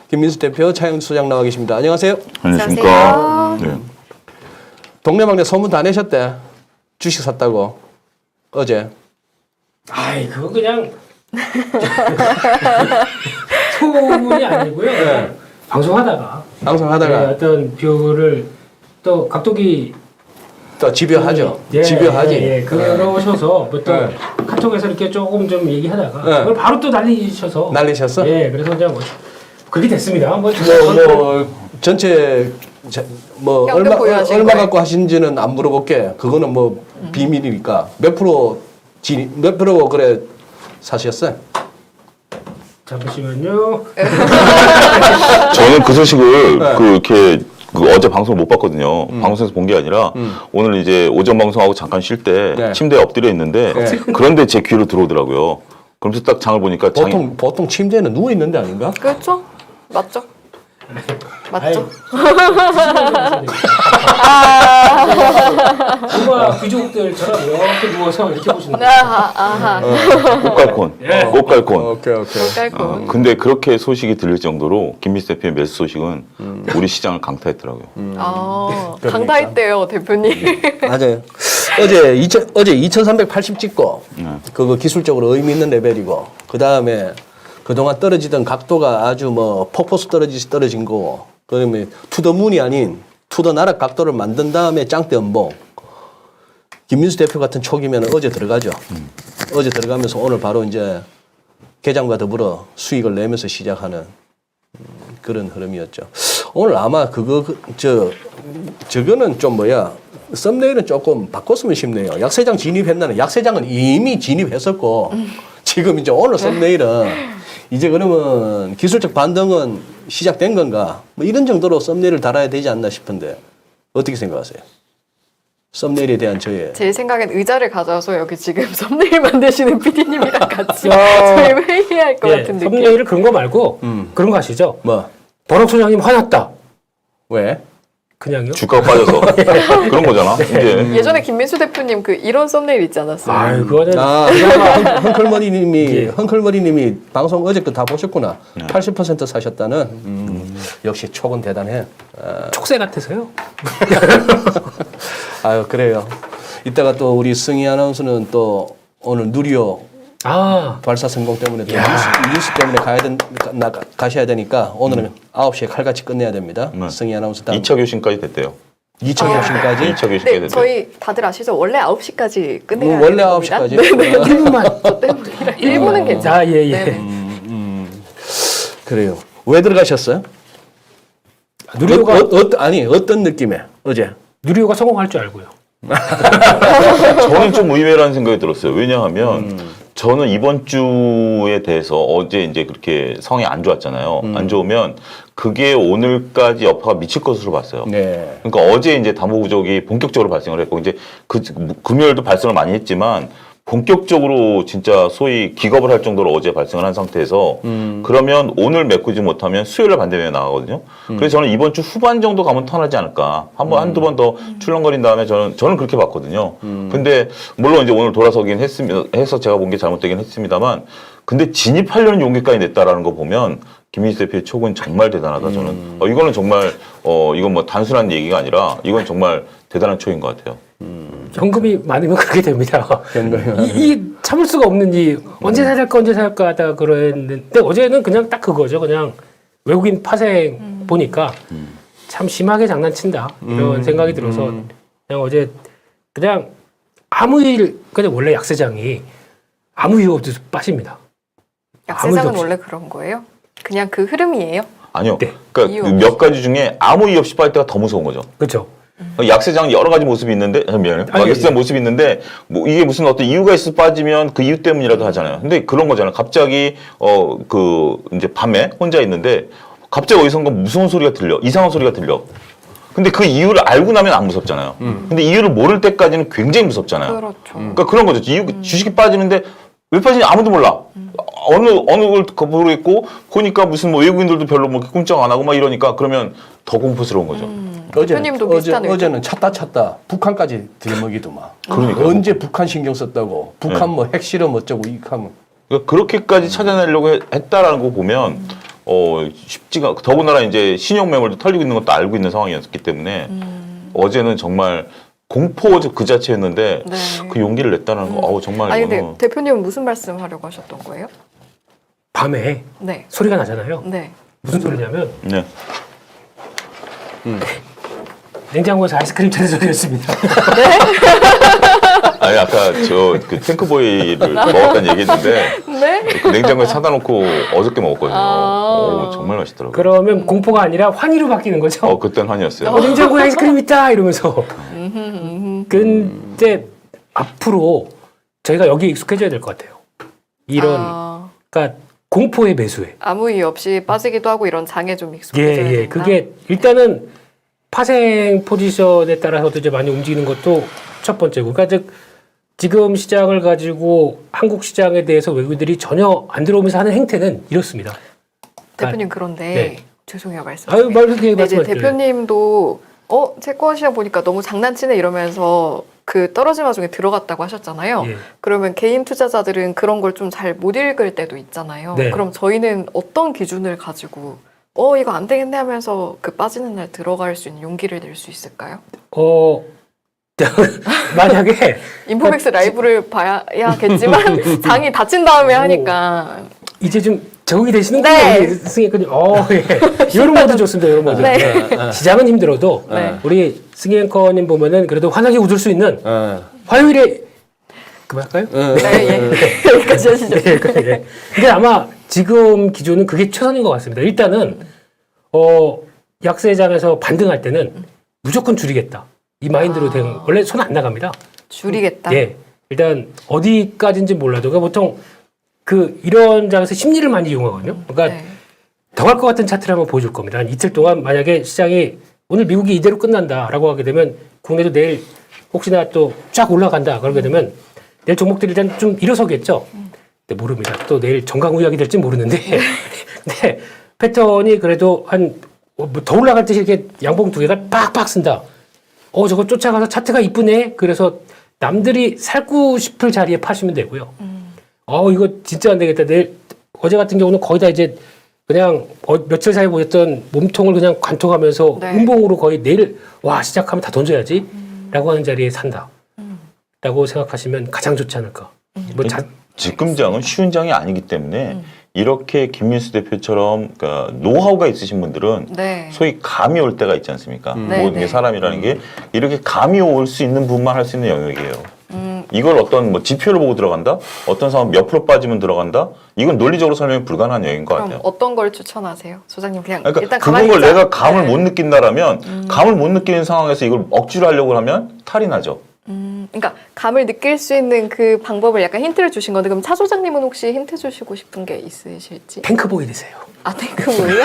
김민수 대표, 차영수 소장 나와 계십니다. 안녕하세요. 안녕하십니까. 네. 동네방네 소문 다 내셨대. 주식 샀다고. 어제. 아이 그거 그냥 소문이 아니고요. 네. 방송하다가 방송하다가 네, 어떤 뷰를 또 각도기 또 집요하죠. 예, 집요하지. 예, 그러셔서 뭐 또 네. 카톡에서 이렇게 조금 좀 얘기하다가 네. 그걸 바로 또 날리셔서 날리셨어? 예, 그래서 이제 뭐 그렇게 됐습니다. 뭐 전체 뭐 연금 보유하신 얼마 거예요? 갖고 하신지는 안 물어볼게. 그거는 뭐 비밀이니까 몇 프로 그래 사셨어요? 잠시만요. 저는 그 소식을 네. 그렇게 어제 방송을 못 봤거든요. 방송에서 본 게 아니라 오늘 이제 오전 방송하고 잠깐 쉴 때 네. 침대에 엎드려 있는데 네. 그런데 제 귀로 들어오더라고요. 그러면서 딱 장을 보니까 보통 침대는 누워 있는 데 아닌가? 그렇죠? 맞죠? 맞죠? 정말 귀족들처럼 이렇게 누워서 이렇게 보시는 거예요. 아하. 꽃갈콘, 예. 꽃갈콘. 오케이. 깔끔. 근데 그렇게 소식이 들릴 정도로 김민수 대표의 매수 소식은 우리 시장을 강타했더라고요. 그러니까. 강타했대요, 대표님. 맞아요. 어제 2,380 찍고 그거 기술적으로 의미 있는 레벨이고 그 다음에 그동안 떨어지던 각도가 아주 뭐 폭포수 떨어진 거고 그다음에 투더문이 아닌 투더 나락 각도를 만든 다음에 짱대 연봉. 김민수 대표 같은 촉이면 어제 들어가죠. 어제 들어가면서 오늘 바로 이제 개장과 더불어 수익을 내면서 시작하는 그런 흐름이었죠. 오늘 아마 저거는 좀 썸네일은 조금 바꿨으면 싶네요. 약세장 진입했나는 약세장은 이미 진입했었고 지금 이제 오늘 썸네일은 이제 그러면 기술적 반등은 시작된 건가? 뭐 이런 정도로 썸네일을 달아야 되지 않나 싶은데 어떻게 생각하세요? 썸네일에 대한 저의 제 생각엔 의자를 가져와서 여기 지금 썸네일 만드시는 PD님이랑 같이 저희 회의할 것 예, 같은 느낌. 썸네일을 그런 거 말고 그런 거 아시죠? 뭐 버럭 소장님 화났다. 왜? 그냥요? 주가가 빠져서 그런 거잖아. 이제 예전에 김민수 대표님 그 이런 썸네일 있지 않았어요? 아유, 그거는 헝클머리님이 방송 어제 거 다 보셨구나. 80% 사셨다는. 역시 촉은 대단해. 촉새 같아서요. 아유 그래요. 이따가 또 우리 승희 아나운서는 또 오늘 누리호 아, 발사 성공 때문에 또 뉴스 때문에 가셔야 되니까 오늘은 9시에 칼같이 끝내야 됩니다. 네. 승희 아나운서 다음 2차 교신까지 됐대요. 2차 교신까지 2차 교신까지 네, 됐대요. 저희 다들 아시죠? 원래 9시까지 끝내야 원래 되는 겁니다. 9시까지. 네, 1분만. 저 때문이라 1분은 괜찮아요. 아, 예, 예. 네. 그래요. 왜 들어가셨어요? 누리호가 어떤 느낌에 어제? 누리호가 성공할 줄 알고요. 저는 좀 의외라는 생각이 들었어요. 왜냐하면 저는 이번 주에 대해서 어제 이제 그렇게 성이 안 좋았잖아요. 안 좋으면 그게 오늘까지 여파가 미칠 것으로 봤어요. 네. 그러니까 어제 이제 담보 부족이 본격적으로 발생을 했고 이제 금요일도 발생을 많이 했지만 본격적으로 진짜 소위 기겁을 할 정도로 어제 발생을 한 상태에서 그러면 오늘 메꾸지 못하면 수요일에 반대면에 나가거든요. 그래서 저는 이번 주 후반 정도 가면 턴하지 않을까. 한두 번 더 출렁거린 다음에 저는 그렇게 봤거든요. 근데 물론 이제 오늘 돌아서긴 해서 제가 본 게 잘못되긴 했습니다만 근데 진입하려는 용기까지 냈다라는 거 보면 김민수 대표의 촉은 정말 대단하다 저는. 이거는 정말 이건 뭐 단순한 얘기가 아니라 이건 정말 대단한 촉인 것 같아요. 현금이 많으면 그렇게 됩니다. 현금이 이 참을 수가 없는 언제 살까 하다가 그랬는데 어제는 그냥 딱 그거죠. 그냥 외국인 파생 보니까 참 심하게 장난친다 이런 생각이 들어서 그냥 어제 그냥 그냥 원래 약세장이 아무 이유 없이 빠집니다. 아무 이유 약세장은 없이. 원래 그런 거예요? 그냥 그 흐름이에요? 아니요. 네. 그러니까 이유 몇 가지 중에 아무 이유 없이 빠질 때가 더 무서운 거죠. 그렇죠. 약세장 여러 가지 모습이 있는데 미안해요. 아니, 약세장 모습이 있는데 뭐 이게 무슨 어떤 이유가 있어 빠지면 그 이유 때문이라도 하잖아요. 근데 그런 거잖아요. 갑자기 이제 밤에 혼자 있는데 갑자기 어디선가 무서운 소리가 들려. 이상한 소리가 들려. 근데 그 이유를 알고 나면 안 무섭잖아요. 근데 이유를 모를 때까지는 굉장히 무섭잖아요. 그렇죠. 그러니까 그런 거죠. 주식이 빠지는데 왜 빠지는지 아무도 몰라. 어느 걸 모르겠고 보니까 무슨 뭐 외국인들도 별로 뭐 꼼짝 안 하고 막 이러니까 그러면 더 공포스러운 거죠. 대표님도 비슷한 의견. 어제는 찾다 북한까지 들먹이더만. 그러니까요. 언제 북한 신경 썼다고. 북한 뭐 핵실험 어쩌고 이렇게 하면. 그러니까 그렇게까지 찾아내려고 했다라는 거 보면 쉽지가 더군다나 이제 신용 매물도 털리고 있는 것도 알고 있는 상황이었기 때문에 어제는 정말 공포 그 자체였는데 네. 그 용기를 냈다는 거 정말 아니 근데 이거는 대표님은 무슨 말씀하려고 하셨던 거예요? 밤에 네. 소리가 나잖아요. 네. 무슨 소리냐면 네. 냉장고에서 아이스크림 차는 소리였습니다. 아니 아까 저 그 탱크보이를 먹었다는 얘기했는데 네? 그 냉장고에 사다 놓고 어저께 먹었거든요. 아. 정말 맛있더라고요. 그러면 공포가 아니라 환희로 바뀌는 거죠. 그땐 한이었어요. 냉장고에 아이스크림 있다 이러면서. 근데 앞으로 저희가 여기 익숙해져야 될 것 같아요. 이런 그러니까 공포의 매수에. 아무 이유 없이 빠지기도 하고 이런 장에 좀 익숙해져야 된다. 그게 일단은 파생 포지션에 따라서도 이제 많이 움직이는 것도 첫 번째고. 그러니까 즉 지금 시장을 가지고 한국 시장에 대해서 외국인들이 전혀 안 들어오면서 하는 행태는 이렇습니다. 대표님 그런데 네. 죄송해요 말씀. 아유 말씀드리게 이제 말씀하세요. 대표님도 채권 시장 보니까 너무 장난치네 이러면서 그 떨어진 와중에 들어갔다고 하셨잖아요. 예. 그러면 개인 투자자들은 그런 걸 좀 잘 못 읽을 때도 있잖아요. 네. 그럼 저희는 어떤 기준을 가지고 이거 안 되겠네 하면서 그 빠지는 날 들어갈 수 있는 용기를 낼 수 있을까요? 만약에 인포맥스 라이브를 봐야겠지만 장이 닫힌 다음에 하니까 이제 좀 적응이 되시는군요. 네. 승희님, 예. 이런 모드 좋습니다. 이런 모드. 네. 시장은 힘들어도 네. 우리 승희 앵커님 보면은 그래도 환하게 웃을 수 있는 화요일에 그만할까요? 네, 예. 여기까지 하시죠. 예. 근데 아마 지금 기준은 그게 최선인 것 같습니다. 일단은 약세장에서 반등할 때는 무조건 줄이겠다. 이 마인드로 된 원래 손 안 나갑니다. 줄이겠다. 예. 일단 어디까지인지 몰라도 그러니까 보통 이런 장에서 심리를 많이 이용하거든요. 그러니까 네. 더 갈 것 같은 차트를 한번 보여줄 겁니다. 한 이틀 동안 만약에 시장이 오늘 미국이 이대로 끝난다라고 하게 되면 국내도 내일 혹시나 또 쫙 올라간다 그러게 되면 내일 종목들이 일단 좀 일어서겠죠. 근데 모릅니다. 또 내일 정강후약이 될지 모르는데 근데 패턴이 그래도 더 올라갈 때 이렇게 양봉 두 개가 빡빡 쓴다. 저거 쫓아가서 차트가 이쁘네. 그래서 남들이 살고 싶을 자리에 파시면 되고요. 이거 진짜 안 되겠다. 내일 어제 같은 경우는 거의 다 이제 그냥 며칠 사이에 보였던 몸통을 그냥 관통하면서 네. 음봉으로 거의 내일 시작하면 다 던져야지 라고 하는 자리에 산다. 라고 생각하시면 가장 좋지 않을까. 지금 장은 쉬운 장이 아니기 때문에 이렇게 김민수 대표처럼 그러니까 노하우가 있으신 분들은 네. 소위 감이 올 때가 있지 않습니까? 네, 모든 게 네. 사람이라는 게 이렇게 감이 올 수 있는 부분만 할 수 있는 영역이에요. 이걸 어떤 지표를 보고 들어간다? 어떤 상황 몇 프로 빠지면 들어간다? 이건 논리적으로 설명이 불가능한 영역인 것 그럼 같아요. 어떤 걸 추천하세요? 소장님 그냥 그러니까 일단 가만히 그걸 있자. 내가 감을 네. 못 느낀다라면 감을 못 느끼는 상황에서 이걸 억지로 하려고 하면 탈이 나죠. 그러니까 감을 느낄 수 있는 그 방법을 약간 힌트를 주신 건데 그럼 차 소장님은 혹시 힌트 주시고 싶은 게 있으실지? 탱크보이 되세요. 탱크보이요?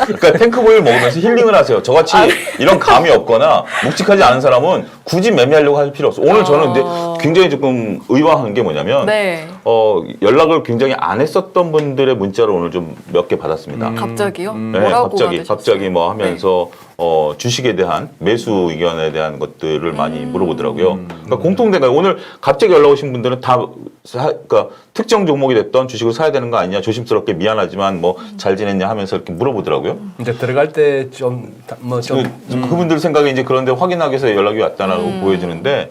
그러니까 탱크보이를 먹으면서 힐링을 하세요. 저같이 이런 감이 없거나 묵직하지 않은 사람은 굳이 매매하려고 할 필요 없어요. 오늘 저는 근데 굉장히 조금 의아한 게 뭐냐면 네. 연락을 굉장히 안 했었던 분들의 문자를 오늘 좀 몇 개 받았습니다. 갑자기요? 네, 뭐라고 갑자기 받으셨어요? 뭐 하면서 주식에 대한 매수 의견에 대한 것들을 많이 물어보더라고요. 그러니까 공통된 오늘 갑자기 연락 오신 분들은 다 그러니까 특정 종목이 됐던 주식을 사야 되는 거 아니냐 조심스럽게 미안하지만 뭐 잘 지냈냐 하면서 이렇게 물어보더라고요. 이제 들어갈 때 그분들 생각에 이제 그런데 확인하기 위해서 연락이 왔다라고 보여지는데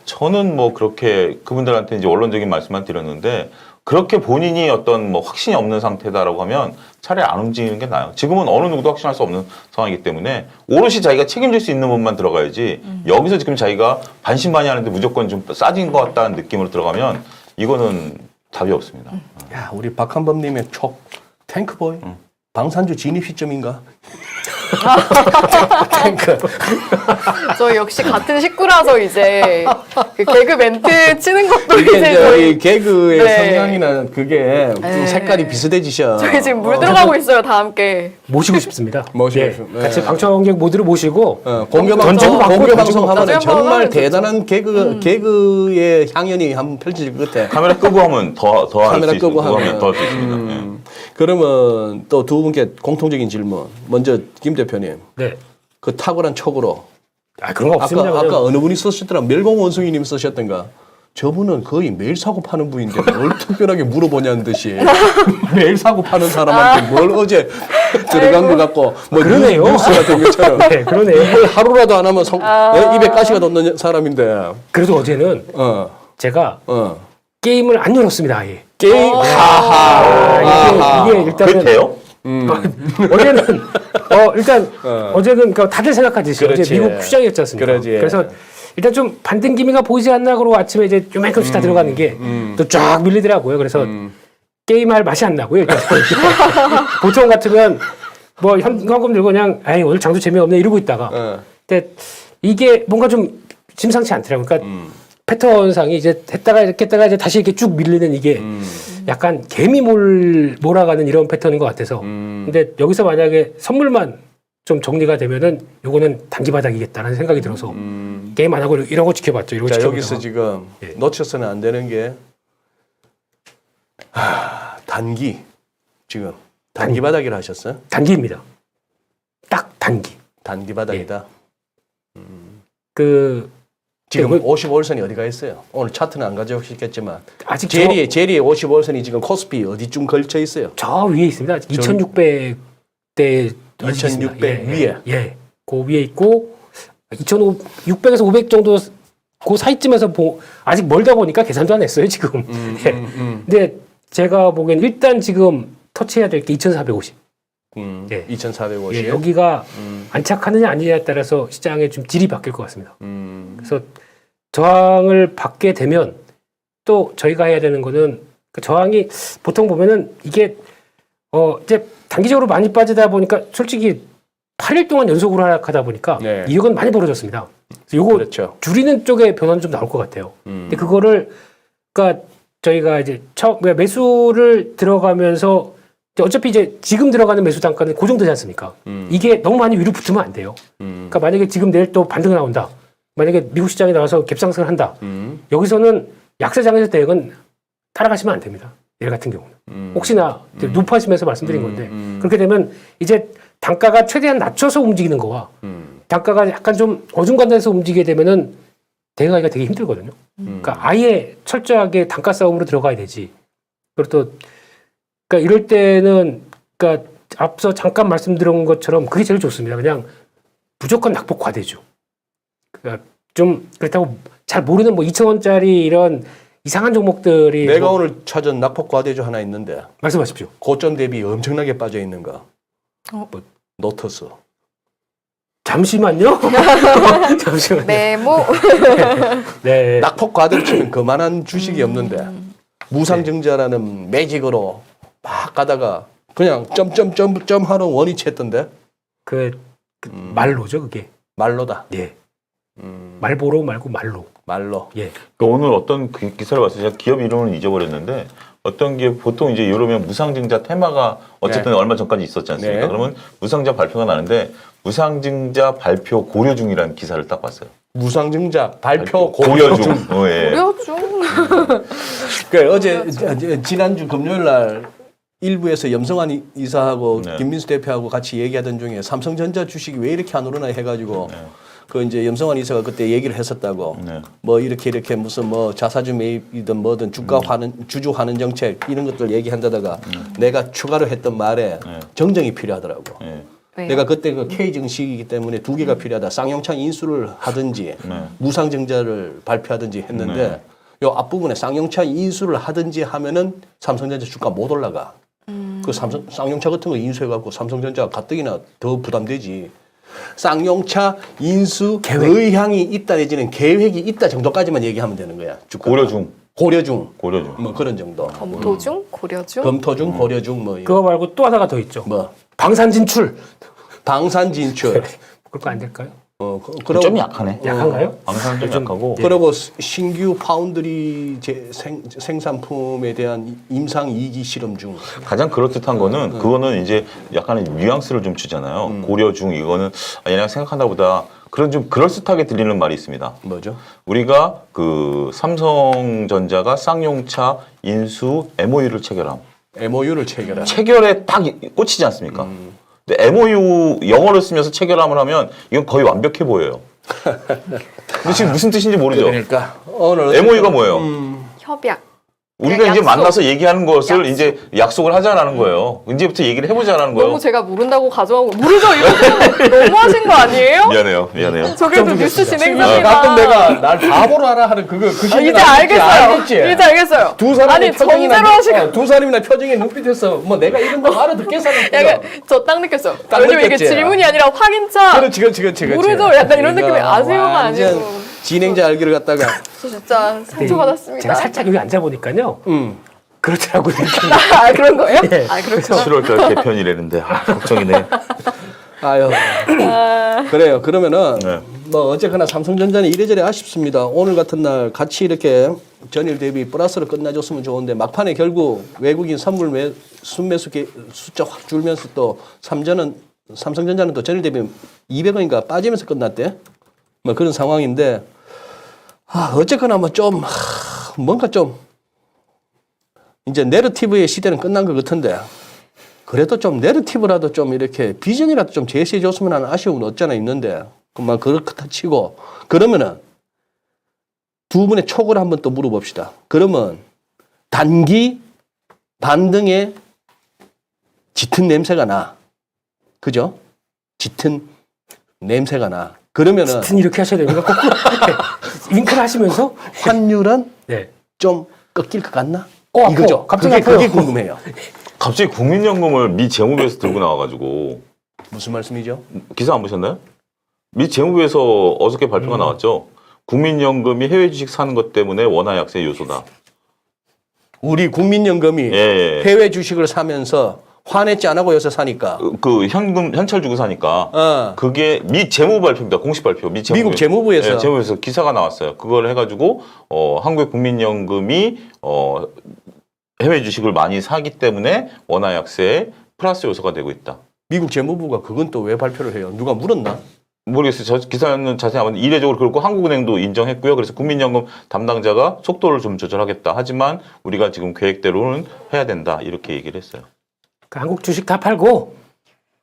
저는 뭐 그렇게 그분들한테 이제 원론적인 말씀만 드렸는데 그렇게 본인이 어떤 뭐 확신이 없는 상태다라고 하면 차라리 안 움직이는 게 나아요. 지금은 어느 누구도 확신할 수 없는 상황이기 때문에 오롯이 자기가 책임질 수 있는 부분만 들어가야지 여기서 지금 자기가 반신반의하는데 무조건 좀 싸진 것 같다는 느낌으로 들어가면 이거는 답이 없습니다. 야, 우리 박한범님의 탱크보이 방산주 진입 시점인가? 탱크. 저 역시 같은 식구라서 이제 그 개그 멘트 치는 것도 이게 이제 이제 저희 이 개그의 네. 성향이나 그게 좀 네. 색깔이 비슷해지셔. 저희 지금 물 들어가고 있어요 다 함께. 모시고 싶습니다. 모시고 예. 싶- 같이 네. 방청객 모두를 모시고 공개방송 던지고 받고 공개방송 하면 던지고 정말 받고 대단한 개그의 향연이 한번 펼쳐질 것 같아. 카메라 끄고 하면 더 할 수 카메라 있습니다. 끄고 더 하면. 더 할 수 있습니다. 예. 그러면 또 두 분께 공통적인 질문. 먼저 김 대표님, 네. 그 탁월한 촉으로 그런 거 없습니다. 아까 어느 분이 쓰셨더라? 멸공 원숭이님 쓰셨던가? 저분은 거의 매일 사고 파는 분인데 뭘 특별하게 물어보냐는 듯이 매일 사고 파는 사람한테 뭘 어제 들어간 것 같고 뭐 그러네요. 뉴스 같은 것처럼 네, 그러네. 뭘 하루라도 안 하면 입에 가시가 돋는 사람인데 그래도 어제는 제가 게임을 안 열었습니다, 아예. 게임 이게 일단은 그게 돼요? 어제는 일단 어제는 그 다들 생각하듯이 그렇지. 어제 미국 휴장이었지 않습니까? 그러지. 그래서 일단 좀 반등 기미가 보이지 않나 그러고 아침에 이제 요만큼씩 다 들어가는 게 또 쫙 밀리더라고요. 그래서 게임할 맛이 안 나고요. 일단 보통 같으면 뭐 현금금 들고 그냥 아이 오늘 장도 재미없네 이러고 있다가 근데 이게 뭔가 좀 심상치 않더라고요. 그러니까 패턴상이 이제 했다가 이렇게 했다가 이제 다시 이렇게 쭉 밀리는 이게 약간 개미 몰아가는 이런 패턴인 것 같아서 근데 여기서 만약에 선물만 좀 정리가 되면은 요거는 단기 바닥이겠다는 생각이 들어서 게임 안 하고 이런 거 지켜봤죠. 이런 거 자, 지켜보다가. 여기서 지금 예. 놓쳐서는 안 되는 게 단기 지금 단기 바닥이라 하셨어요? 단기입니다. 딱 단기. 단기 바닥이다. 그 지금 네, 55일선이 어디가 있어요? 오늘 차트는 안 가져오셨겠지만 아직 제리의 55일선이 지금 코스피 어디쯤 걸쳐 있어요? 저 위에 있습니다. 2,600대 2,600 위에. 예. 그 위에 있고 2,600에서 500 정도 그 사이쯤에서 아직 멀다 보니까 계산도 안 했어요, 지금. 예. 근데 제가 보기엔 일단 지금 터치해야 될 게 2,450. 예. 2,450. 예, 여기가 안착하느냐 아니냐에 따라서 시장의 좀 질이 바뀔 것 같습니다. 그래서 저항을 받게 되면 또 저희가 해야 되는 거는 그 저항이 보통 보면은 이게 이제 단기적으로 많이 빠지다 보니까 솔직히 8일 동안 연속으로 하락하다 보니까 네. 이익은 많이 벌어졌습니다. 그래서 요거 그렇죠. 줄이는 쪽에 변화는 좀 나올 것 같아요. 근데 그거를 그러니까 저희가 이제 매수를 들어가면서 어차피 이제 지금 들어가는 매수 단가는 고정되지 않습니까? 이게 너무 많이 위로 붙으면 안 돼요. 그러니까 만약에 지금 내일 또 반등 나온다. 만약에 미국 시장에 나와서 갭상승을 한다. 여기서는 약세장에서 대응은 따라가시면 안 됩니다. 내일 같은 경우는. 혹시나 이제 높아지면서 말씀드린 건데 그렇게 되면 이제 단가가 최대한 낮춰서 움직이는 거와 단가가 약간 좀 어중간해서 움직이게 되면은 대응하기가 되게 힘들거든요. 그러니까 아예 철저하게 단가 싸움으로 들어가야 되지. 그리고 또 그러니까 이럴 때는 그러니까 앞서 잠깐 말씀드린 것처럼 그게 제일 좋습니다. 그냥 무조건 낙폭 과대주. 그러니까 좀 그렇다고 잘 모르는 뭐 2,000원짜리 이런 이상한 종목들이 내가 뭐 오늘 찾은 낙폭 과대주 하나 있는데 말씀하십시오. 고점 대비 엄청나게 빠져 있는 거. 어. 뭐, 노트스. 잠시만요. 잠시만요. 메모. 네. 낙폭 과대로 치면 그만한 주식이 없는데 무상증자라는 매직으로 막 가다가 그냥 점점점점 하는 원위치 했던데 그 말로죠, 그게. 말로다. 예. 말보로 말고 말로. 말로. 예. 그러니까 오늘 어떤 기사를 봤어요. 제가 기업 이름은 잊어버렸는데 어떤 게 보통 이제 이러면 무상증자 테마가 어쨌든 네. 얼마 전까지 있었지 않습니까? 네. 그러면 무상증자 발표가 나는데 무상증자 발표 고려 중이라는 기사를 딱 봤어요. 무상증자 발표 고려 중. 예. 무료중. 그 어제 지난주 금요일 날 일부에서 염성환 이사하고 네. 김민수 대표하고 같이 얘기하던 중에 삼성전자 주식이 왜 이렇게 안 오르나 해가지고 네. 그 이제 염성환 이사가 그때 얘기를 했었다고. 네. 뭐 이렇게 무슨 뭐 자사주 매입이든 뭐든 주가 환원 주주 환원 정책 이런 것들 얘기한다다가 내가 추가로 했던 말에 네. 정정이 필요하더라고. 예. 왜요? 내가 그때 그 K 증식이기 때문에 두 개가 필요하다. 쌍용차 인수를 하든지 네. 무상증자를 발표하든지 했는데 네. 요 앞부분에 쌍용차 인수를 하든지 하면은 삼성전자 주가 못 올라가. 그 쌍용차 같은 거 인수해갖고 삼성전자 가뜩이나 더 부담되지. 쌍용차 인수 의향이 있다 내지는 계획이 있다 정도까지만 얘기하면 되는 거야. 주가가. 고려 중. 고려 중. 고려 중. 뭐 그런 정도. 검토 중, 고려 중. 검토 중, 고려 중, 뭐. 그거 말고 또 하나가 더 있죠. 뭐. 방산 진출. 방산 진출. 그거 안 될까요? 그러고 좀 약하네. 약한가요? 방사는 좀 약하고. 그리고 신규 파운드리 생산품에 대한 임상 2기 실험 중. 가장 그럴듯한 거는 그거는 이제 약간의 뉘앙스를 좀 주잖아요. 고려 중 이거는 얘네가 생각한다 보다 그런 좀 그럴듯하게 들리는 말이 있습니다. 뭐죠? 우리가 그 삼성전자가 쌍용차 인수 MOU를 체결함. MOU를 체결한. 체결에 딱 꽂히지 않습니까? 근데 MOU 영어를 쓰면서 체결함을 하면 이건 거의 완벽해 보여요. 근데 지금 무슨 뜻인지 모르죠. 그러니까 오늘 MOU가 뭐예요? 협약. 우리가 그냥 이제 약속. 만나서 얘기하는 것을 약속. 이제 약속을 하자라는 거예요. 이제부터 얘기를 해보자라는 거예요. 너무 제가 모른다고 가져가고 모르죠 이거 너무하신 거 아니에요? 미안해요. 저게도 뉴스 가끔 진행자입니다. 내가 날 바보로 알아 하는 그 이제 알겠어요. 알겠지? 이제 알겠어요. 두 사람이 아니 정제로 하시고 두 사람이나 표정에 눈빛에서 뭐 내가 이런 거 알아듣겠다는 약간 저 딱 느꼈어요. 딱 왜냐면 이게 느꼈지? 질문이 아니라 확인차. 그렇지. 모르죠? 약간 이런 느낌이 아세요가 완전 아니고. 진행자 알기를 갖다가 진짜 상처받았습니다. 제가 살짝 여기 앉아 보니까요. 그렇더라고요. 아 그런 거예요? 예. 아 그렇구나. 7월달 개편이라는데 걱정이네. 아유 그래요. 그러면은 네. 뭐 어쨌거나 삼성전자는 이래저래 아쉽습니다. 오늘 같은 날 같이 이렇게 전일 대비 플러스로 끝나줬으면 좋은데 막판에 결국 외국인 선물 순매수 숫자 확 줄면서 또 삼성전자는 또 전일 대비 200원인가 빠지면서 끝났대. 뭐 그런 상황인데 어쨌거나 뭐 좀 뭔가 좀 이제 내러티브의 시대는 끝난 것 같은데 그래도 좀 내러티브라도 좀 이렇게 비전이라도 좀 제시해 줬으면 하는 아쉬움은 없잖아 있는데 그만 그렇다 치고 그러면은 두 분의 촉을 한번 또 물어봅시다. 그러면 단기 반등에 짙은 냄새가 나. 그죠? 짙은 냄새가 나. 그러면은 하여튼 이렇게 하셔야 됩니다. 거꾸로 윙크를 하시면서 환율은 네. 좀 꺾일 것 같나? 아파. 이거죠. 갑자기 그게 아파요. 궁금해요. 갑자기 국민연금을 미 재무부에서 들고 나와가지고 무슨 말씀이죠? 기사 안 보셨나요? 미 재무부에서 어저께 발표가 나왔죠. 국민연금이 해외 주식 사는 것 때문에 원화 약세 요소다. 우리 국민연금이 예. 해외 주식을 사면서 환했지 안 하고 여기서 사니까. 그 현찰 주고 사니까 그게 미 재무부 발표입니다. 공식 발표. 미국 재무부에서. 예, 재무부에서 기사가 나왔어요. 그걸 해가지고 한국의 국민연금이 해외 주식을 많이 사기 때문에 원화 약세에 플러스 요소가 되고 있다. 미국 재무부가 그건 또 왜 발표를 해요? 누가 물었나? 모르겠어요. 저 기사는 자세히 안 봤는데 이례적으로 그렇고 한국은행도 인정했고요. 그래서 국민연금 담당자가 속도를 좀 조절하겠다. 하지만 우리가 지금 계획대로는 해야 된다. 이렇게 얘기를 했어요. 그러니까 한국 주식 다 팔고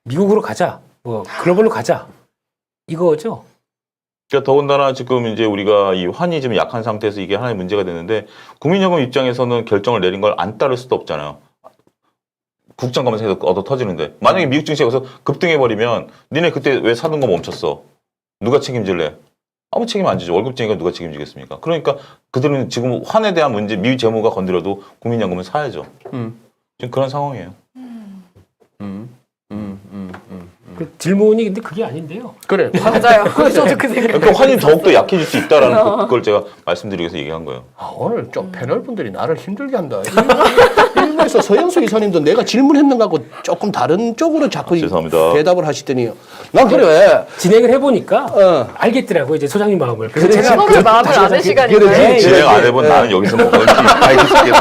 미국으로 가자. 뭐 글로벌로 가자. 이거죠. 그러니까 더군다나 지금 이제 우리가 이 환이 좀 약한 상태에서 이게 하나의 문제가 되는데 국민연금 입장에서는 결정을 내린 걸 안 따를 수도 없잖아요. 국장 검색해서 얻어 터지는데 만약에 미국 증시가 여기서 급등해버리면 니네 그때 왜 사는 거 멈췄어? 누가 책임질래? 아무 책임 안 지죠. 월급쟁이가 누가 책임지겠습니까? 그러니까 그들은 지금 환에 대한 문제 미 재무가 건드려도 국민연금을 사야죠. 지금 그런 상황이에요. 그 질문이 근데 그게 아닌데요. 그래. 맞아요. 저도 그 생각. 그러니까 환이 더욱더 약해질 수 있다라는 그걸 제가 말씀드리기 위해서 얘기한 거예요. 오늘 좀 패널 분들이 나를 힘들게 한다. 일부에서 서영수 이사님도 내가 질문했는가 하고 조금 다른 쪽으로 자꾸 죄송합니다. 대답을 하시더니 난 그래. 진행을 해보니까 알겠더라고요. 이제 소장님 마음을. 그래서 그래. 제가 서로의 마음을 아는 시간인가요? 그래. 진행 안 해본 나는 여기서 뭐 뭔지 알겠습니다.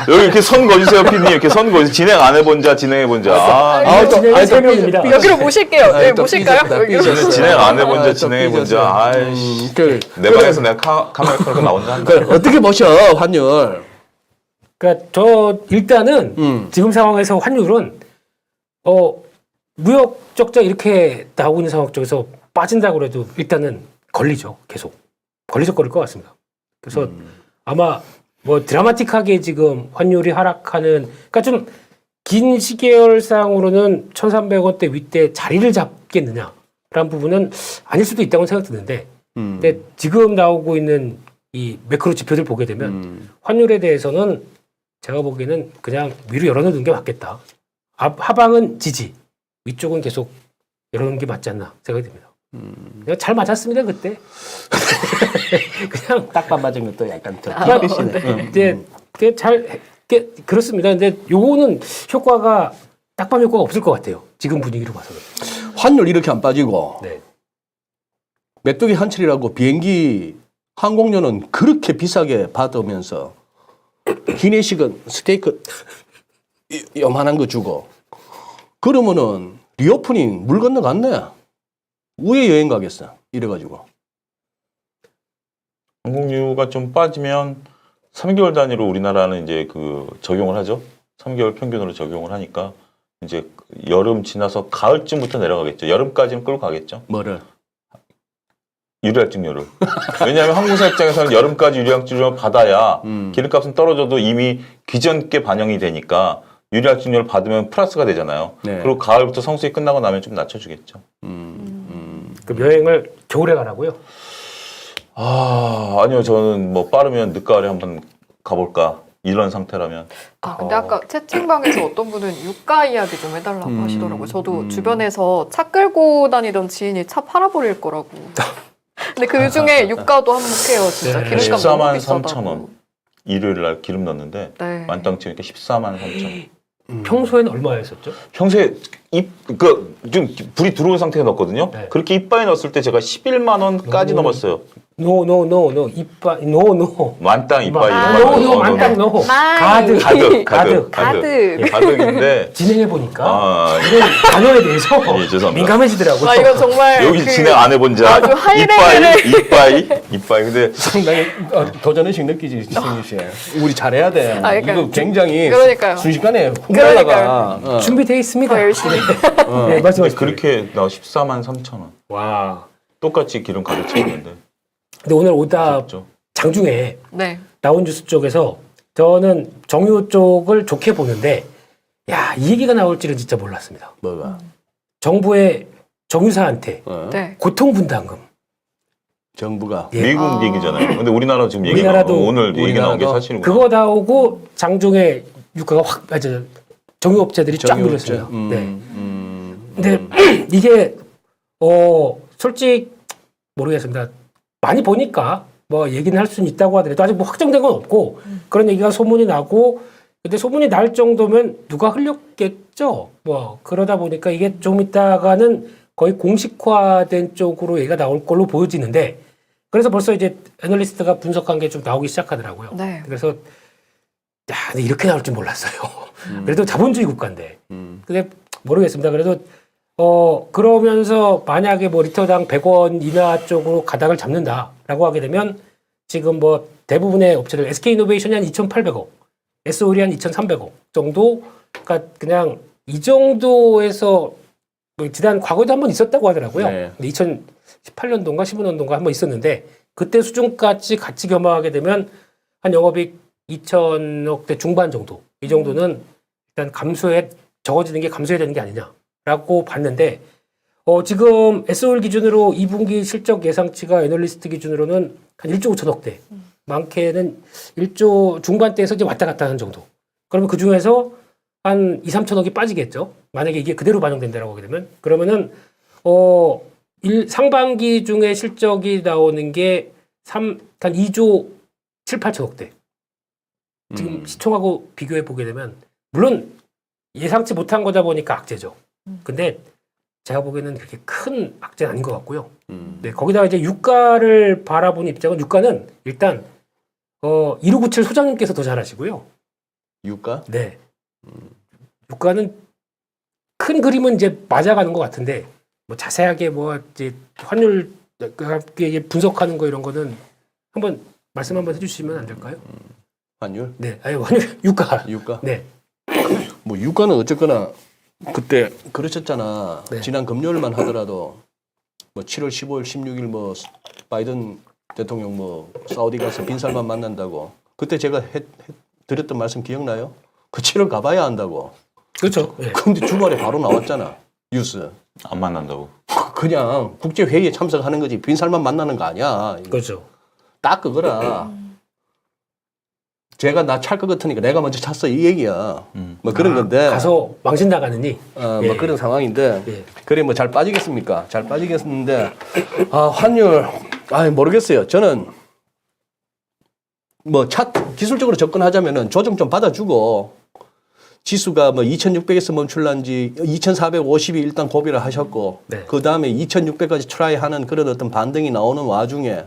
여기 이렇게 선 거주세요, 피디님. 이렇게 선 거주. 진행 안 해본 자, 진행해본 자. 진행은 세 명입니다. 여기로 모실게요. 네, 또 모실까요? 삐졌다, 여기로. 삐졌어. 진행 안 해본 자, 또 진행해본 삐졌어. 자. 아이씨. 그래. 내 방에서 내가 카메라 켜고 나 혼자 한다. 그래. 어떻게 보셔 환율? 그러니까 저 일단은 지금 상황에서 환율은 무역 적자 이렇게 나오고 있는 상황 쪽에서 빠진다고 해도 일단은 걸리죠. 계속 걸릴 것 같습니다. 그래서 아마 뭐 드라마틱하게 지금 환율이 하락하는 그러니까 좀 긴 시계열상으로는 1,300원대 윗대 자리를 잡겠느냐라는 부분은 아닐 수도 있다고 생각 드는데 근데 지금 나오고 있는 이 매크로 지표들 보게 되면 환율에 대해서는 제가 보기에는 그냥 위로 열어놓는 게 맞겠다. 하방은 지지, 위쪽은 계속 열어놓는 게 맞지 않나 생각이 듭니다. 내가 잘 맞았습니다 그때. 그냥 딱밤 맞은 것도 약간 더 이제 그렇습니다. 근데 요거는 효과가 딱밤 효과가 없을 것 같아요. 지금 분위기로 봐서는. 환율 이렇게 안 빠지고 네. 메뚜기 한철이라고 비행기 항공료는 그렇게 비싸게 받으면서 기내식은 스테이크 요만한 거 주고 그러면은 리오프닝 물 건너갔네. 우회 여행 가겠어. 이래가지고. 항공유가 좀 빠지면 3개월 단위로 우리나라는 이제 그 적용을 하죠. 3개월 평균으로 적용을 하니까 이제 여름 지나서 가을쯤부터 내려가겠죠. 여름까지는 끌고 가겠죠. 뭐를? 유리할증료를. 왜냐하면 항공사 입장에서는 여름까지 유리할증료를 받아야 기름값은 떨어져도 이미 기존께 반영이 되니까 유리할증료를 받으면 플러스가 되잖아요. 네. 그리고 가을부터 성수기 끝나고 나면 좀 낮춰주겠죠. 그 여행을 겨울에 가라고요? 아니요. 저는 뭐 빠르면 늦가을에 한번 가볼까. 이런 상태라면. 근데 아까 채팅방에서 어떤 분은 유가 이야기 좀 해달라고 하시더라고요. 저도 주변에서 차 끌고 다니던 지인이 차 팔아버릴 거라고. 근데 그 중에 유가도 한몫해요. 진짜 네. 기름값 너무 14만 비싸다고. 3천 원. 일요일 날 기름 넣었는데 네. 만땅 치니까 14만 3천 원. 평소에는 얼마였었죠? 평소에 좀 불이 들어온 상태에 넣었거든요. 네. 그렇게 이빠이 넣었을 때 제가 11만 원까지 넘었어요. 노 이빠 노 만땅 이빠이. 노 만땅 노 많이. 가득 가득인데 진행해 보니까 예, 이런 단어에 대해서 예, 죄송합니다. 민감해지더라고요. 이건 정말 여기 그 진행 안 해본 자 아주 하이레벨의 이빠이 근데 상당히 도전의식 느끼지, 지승희 씨. 우리 잘해야 돼. 그러니까 이거 굉장히 그러니까요. 순식간에 그러니까요. 훅 준비되어 있습니다. 더 열심히. 네, 말씀하시죠. 그렇게 나 14만 3천 원. 와. 똑같이 기름 가격 차이는데. 근데 오늘 오다 아쉽죠. 장중에 네. 나온 뉴스 쪽에서 저는 정유 쪽을 좋게 보는데 야, 이 얘기가 나올 줄은 진짜 몰랐습니다. 뭐가? 정부의 정유사한테 네. 고통분담금. 정부가. 예. 미국 얘기잖아요. 근데 우리나라 지금 얘기 우리나라도 오늘 얘기 나온 게 우리나라도 사실이고. 그거 나오고 장중에 유가가 확 정유업체들이 쫙 정유업체. 밀렸습니다. 네. 근데 이게 솔직히 모르겠습니다. 많이 보니까 뭐 얘기는 할 수는 있다고 하더라도 아직 뭐 확정된 건 없고 그런 얘기가 소문이 나고 근데 소문이 날 정도면 누가 흘렸겠죠. 뭐 그러다 보니까 이게 좀 있다가는 거의 공식화된 쪽으로 얘기가 나올 걸로 보여지는데 그래서 벌써 이제 애널리스트가 분석한 게 좀 나오기 시작하더라고요. 네. 그래서 야, 근데 이렇게 나올 줄 몰랐어요. 그래도 자본주의 국가인데. 근데 모르겠습니다. 그래도 그러면서 만약에 뭐 리터당 100원 이하 쪽으로 가닥을 잡는다라고 하게 되면 지금 뭐 대부분의 업체들 SK이노베이션이 한 2,800억, SOL이 한 2,300억 정도, 그러니까 그냥 이 정도에서 뭐 지난 과거에도 한번 있었다고 하더라고요. 네. 근데 2018년도인가 15년도인가 한번 있었는데 그때 수준까지 같이 겸하게 되면 한 영업이익 2천억대 중반 정도, 이 정도는 일단 적어지는 게 감소해야 되는 게 아니냐라고 봤는데 지금 SOL 기준으로 2분기 실적 예상치가 애널리스트 기준으로는 한 1조 5천억대, 많게는 1조 중반대에서 이제 왔다 갔다 하는 정도. 그러면 그 중에서 한 2, 3천억이 빠지겠죠. 만약에 이게 그대로 반영된다라고 하게 되면 그러면은 상반기 중에 실적이 나오는 게 한 2조 7, 8천억대. 지금 시총하고 비교해 보게 되면 물론 예상치 못한 거다 보니까 악재죠. 근데 제가 보기에는 그렇게 큰 악재는 아닌 것 같고요. 네, 거기다가 이제 유가를 바라보는 입장은 유가는 일단 1597 소장님께서 더 잘하시고요. 유가? 네. 유가는 큰 그림은 이제 맞아가는 것 같은데 뭐 자세하게 뭐 이제 환율 분석하는 거 이런 거는 한번 말씀 한번 해주시면 안 될까요? 환율? 네, 아니 환율 유가. 유가? 네. 뭐 유가는 어쨌거나 그때 그러셨잖아. 네. 지난 금요일만 하더라도 뭐 7월 15일, 16일 뭐 바이든 대통령 뭐 사우디 가서 빈살만 만난다고. 그때 제가 드렸던 말씀 기억나요? 그 7월 가봐야 한다고. 그렇죠. 네. 근데 주말에 바로 나왔잖아. 뉴스. 안 만난다고. 그냥 국제 회의에 참석하는 거지 빈살만 만나는 거 아니야. 그렇죠. 딱 그거라. 제가 나 찰 것 같으니까 내가 먼저 찼어 이 얘기야. 뭐 그런 건데. 가서 망신 나가느니. 뭐 예. 그런 상황인데. 예. 그래 뭐 잘 빠지겠습니까? 잘 빠지겠는데 환율 모르겠어요. 저는 뭐 기술적으로 접근하자면은 조정 좀 받아주고 지수가 뭐 2,600에서 멈출란지 2,450이 일단 고비를 하셨고 네. 그 다음에 2,600까지 트라이하는 그런 어떤 반등이 나오는 와중에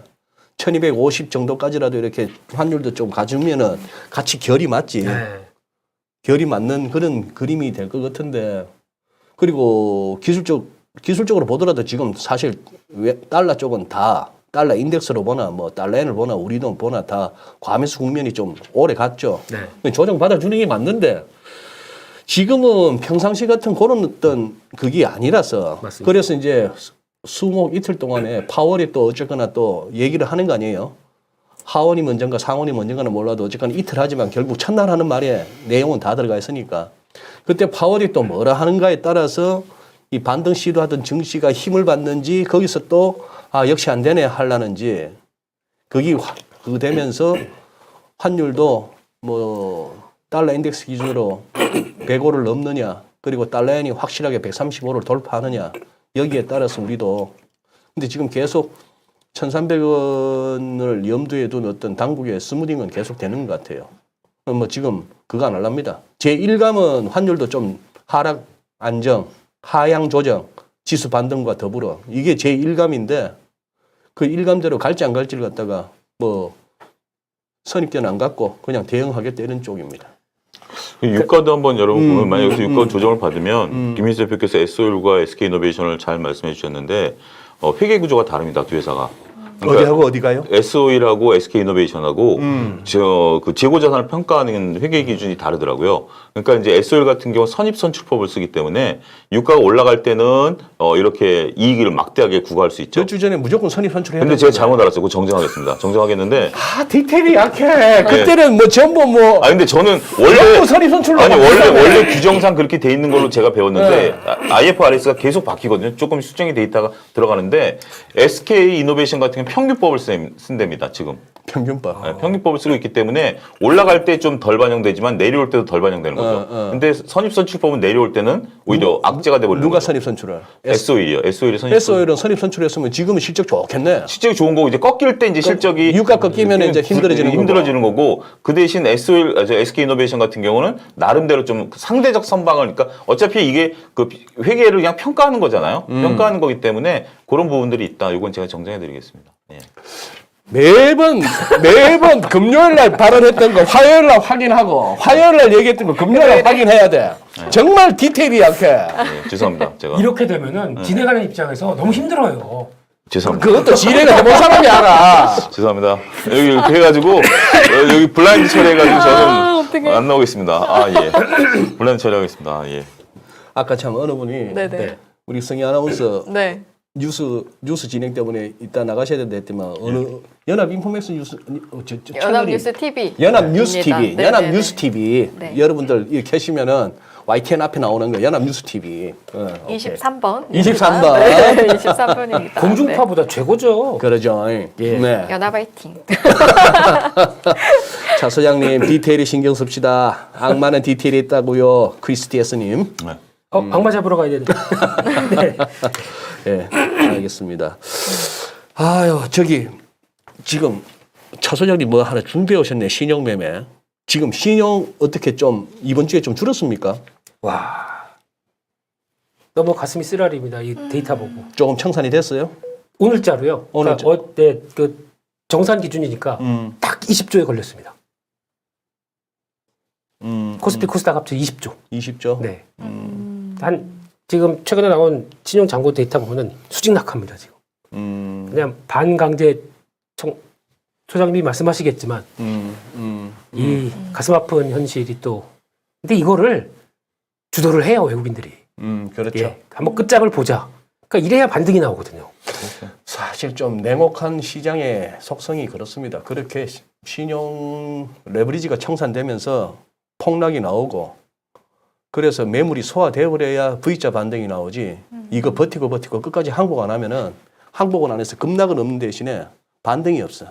1,250 정도까지라도 이렇게 환율도 좀 가주면은 같이 결이 맞지. 네. 결이 맞는 그런 그림이 될 것 같은데 그리고 기술적으로 보더라도 지금 사실 달러 쪽은 다 달러 인덱스로 보나 뭐 달러엔을 보나 우리 돈 보나 다 과매수 국면이 좀 오래 갔죠. 네. 조정 받아주는 게 맞는데 지금은 평상시 같은 그런 어떤 그게 아니라서 맞습니다. 그래서 이제 수목 이틀 동안에 파월이 또 어쨌거나 또 얘기를 하는 거 아니에요. 하원이 먼저인가 상원이 먼저인가는 몰라도 어쨌거나 이틀 하지만 결국 첫날 하는 말에 내용은 다 들어가 있으니까 그때 파월이 또 뭐라 하는가에 따라서 이 반등 시도하던 증시가 힘을 받는지 거기서 또 역시 안 되네 하려는지 그게 그거 되면서 환율도 뭐 달러 인덱스 기준으로 105를 넘느냐 그리고 달러엔이 확실하게 135를 돌파하느냐 여기에 따라서 우리도 근데 지금 계속 1,300원을 염두에 둔 어떤 당국의 스무딩은 계속 되는 것 같아요. 뭐 지금 그거 안 할랍니다. 제1감은 환율도 좀 하락 안정, 하향 조정, 지수 반등과 더불어 이게 제1감인데 그 1감대로 갈지 안 갈지를 갖다가 뭐 선입견 안 갖고 그냥 대응하겠다 이런 쪽입니다. 유가도 한번 여러분 보면 만약 여기서 유가 조정을 받으면 김민수 대표께서 SO일과 SK이노베이션을 잘 말씀해 주셨는데 회계 구조가 다릅니다. 두 회사가. 어디하고 어디가요? SO일하고 SK이노베이션하고 그 재고 자산을 평가하는 회계 기준이 다르더라고요. 그러니까 이제 SO일 같은 경우 선입 선출법을 쓰기 때문에 유가가 올라갈 때는 이렇게 이익을 막대하게 구가할 수 있죠. 몇 주 전에 무조건 선입 선출해야 근데 제가 잘못 알았어요. 그거 정정하겠습니다. 정정하겠는데. 디테일이 약해. 그때는 뭐 전부 뭐 근데 저는 원래 선입 선출로 원래 규정상 그렇게 돼 있는 걸로 제가 배웠는데 IFRS가 계속 바뀌거든요. 조금 수정이 돼 있다가 들어가는데 SK이노베이션 같은 경우 평균법을 쓴답니다. 지금. 평균법. 네, 평균법을 쓰고 있기 때문에 올라갈 때 좀 덜 반영되지만 내려올 때도 덜 반영되는 거죠. 근데 선입선출법은 내려올 때는 오히려 악재가 돼버리는 누가 거죠. 선입 선출을? SO일이요. SO일이 선입 SO일은 선입 선출했으면 지금은 실적 좋겠네. 실적이 좋은 거고 이제 꺾일 때 이제 실적이 유가 꺾이면 이제 힘들어지는 거고 그 대신 SK이노베이션 같은 경우는 나름대로 좀 상대적 선방을 그러니까 어차피 이게 그 회계를 그냥 평가하는 거잖아요. 평가하는 거기 때문에 그런 부분들이 있다. 이건 제가 정정해드리겠습니다. 예. 매번 금요일 날 발언했던 거 화요일 날 확인하고 화요일 날 얘기했던 거 금요일 날 확인해야 돼. 정말 디테일이 약해. 예, 죄송합니다. 제가 이렇게 되면은 진행하는 입장에서 너무 힘들어요. 죄송합니다. 그것도 진행을 해본 사람이 알아. 죄송합니다. 여기 이렇게 해가지고 여기 블라인드 처리해가지고 저는 안 나오겠습니다. 예. 블라인드 처리하겠습니다. 예. 아까 참 어느 분이 네네. 우리 성희 아나운서 네. 뉴스 진행 때문에 이따 나가셔야 된다 했더만 어느 연합인포맥스 뉴스 연합뉴스 TV. 연합뉴스 TV 네, 연합뉴스 TV 네. 여러분들 이렇게 하시면은 YTN 앞에 나오는 거 연합뉴스 TV 23번. 23번. 네, 23번입니다. 공중파보다 최고죠. 그러죠. 네. 연합 화이팅. 차 소장님 디테일이 신경 씁시다. 악마는 디테일이 있다고요. 크리스티에스님. 네. 악마 잡으러 가야 되는데. 네. 예, 알겠습니다. 아유, 저기 지금 차 소장님 뭐 하나 준비해 오셨네. 신용 매매. 지금 신용 어떻게 좀 이번 주에 좀 줄었습니까? 와. 너무 가슴이 쓰라립니다. 이 데이터 보고. 조금 청산이 됐어요? 오늘자로요. 오늘자. 그러니까 그 정산 기준이니까 딱 20조에 걸렸습니다. 코스피 코스닥 합쳐 20조. 20조? 네. 한 지금 최근에 나온 신용 잔고 데이터 보면은 수직낙하입니다 지금. 그냥 반강제 소장님이 말씀하시겠지만 이 가슴 아픈 현실이 또 근데 이거를 주도를 해요 외국인들이. 그렇죠. 예, 한번 끝장을 보자. 그러니까 이래야 반등이 나오거든요. 사실 좀 냉혹한 시장의 속성이 그렇습니다. 그렇게 신용 레버리지가 청산되면서 폭락이 나오고 그래서 매물이 소화되어 버려야 V자 반등이 나오지. 이거 버티고 끝까지 항복 안 하면은 항복은 안 해서 급락은 없는 대신에 반등이 없어.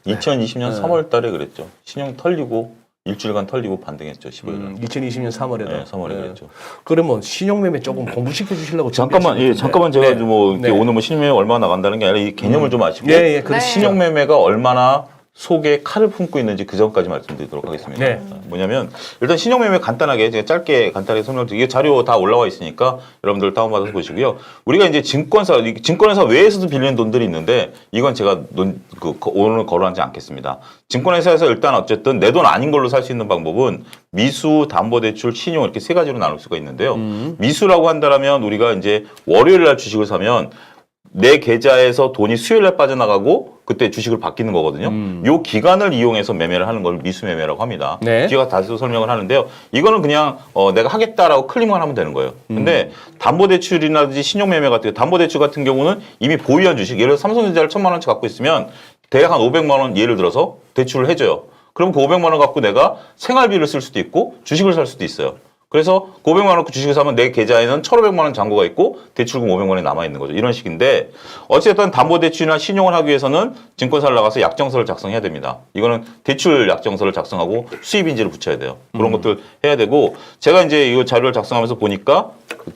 2020년 3월 달에 그랬죠. 신용 털리고 일주일간 털리고 반등했죠. 15일. 2020년 3월에도. 네, 3월에 그랬죠. 그러면 신용매매 조금 공부시켜 주시려고 잠깐만, 예, 잠깐만 제가 뭐 이렇게 오늘 뭐 신용매매 얼마나 나간다는 게 아니라 이 개념을 좀 아시고 그렇죠. 신용매매가 얼마나 속에 칼을 품고 있는지 그 전까지 말씀드리도록 하겠습니다. 네. 뭐냐면 일단 신용매매 간단하게 제가 짧게 간단하게 설명드릴게요. 이게 자료 다 올라와 있으니까 여러분들 다운받아서 보시고요. 우리가 이제 증권사 외에서도 빌리는 돈들이 있는데 이건 제가 오늘 거론하지 않겠습니다. 증권회사에서 일단 어쨌든 내 돈 아닌 걸로 살 수 있는 방법은 미수, 담보대출, 신용 이렇게 세 가지로 나눌 수가 있는데요. 미수라고 한다면 우리가 이제 월요일 날 주식을 사면 내 계좌에서 돈이 수요일 날 빠져나가고 그때 주식을 바뀌는 거거든요. 요 기간을 이용해서 매매를 하는 걸 미수 매매라고 합니다. 네. 제가 다시 설명을 하는데요. 이거는 그냥 내가 하겠다라고 클릭만 하면 되는 거예요. 근데 담보대출이라든지 신용매매 같은 담보대출 같은 경우는 이미 보유한 주식, 예를 들어 삼성전자를 1,000만 원치 갖고 있으면 대략 한 500만 원 예를 들어서 대출을 해줘요. 그럼 그 500만 원 갖고 내가 생활비를 쓸 수도 있고 주식을 살 수도 있어요. 그래서 그 500만 원 주식을 사면 내 계좌에는 1,500만 원 잔고가 있고 대출금 500만 원이 남아있는 거죠. 이런 식인데 어쨌든 담보대출이나 신용을 하기 위해서는 증권사를 나가서 약정서를 작성해야 됩니다. 이거는 대출 약정서를 작성하고 수입인지를 붙여야 돼요. 그런 것들 해야 되고 제가 이제 이 자료를 작성하면서 보니까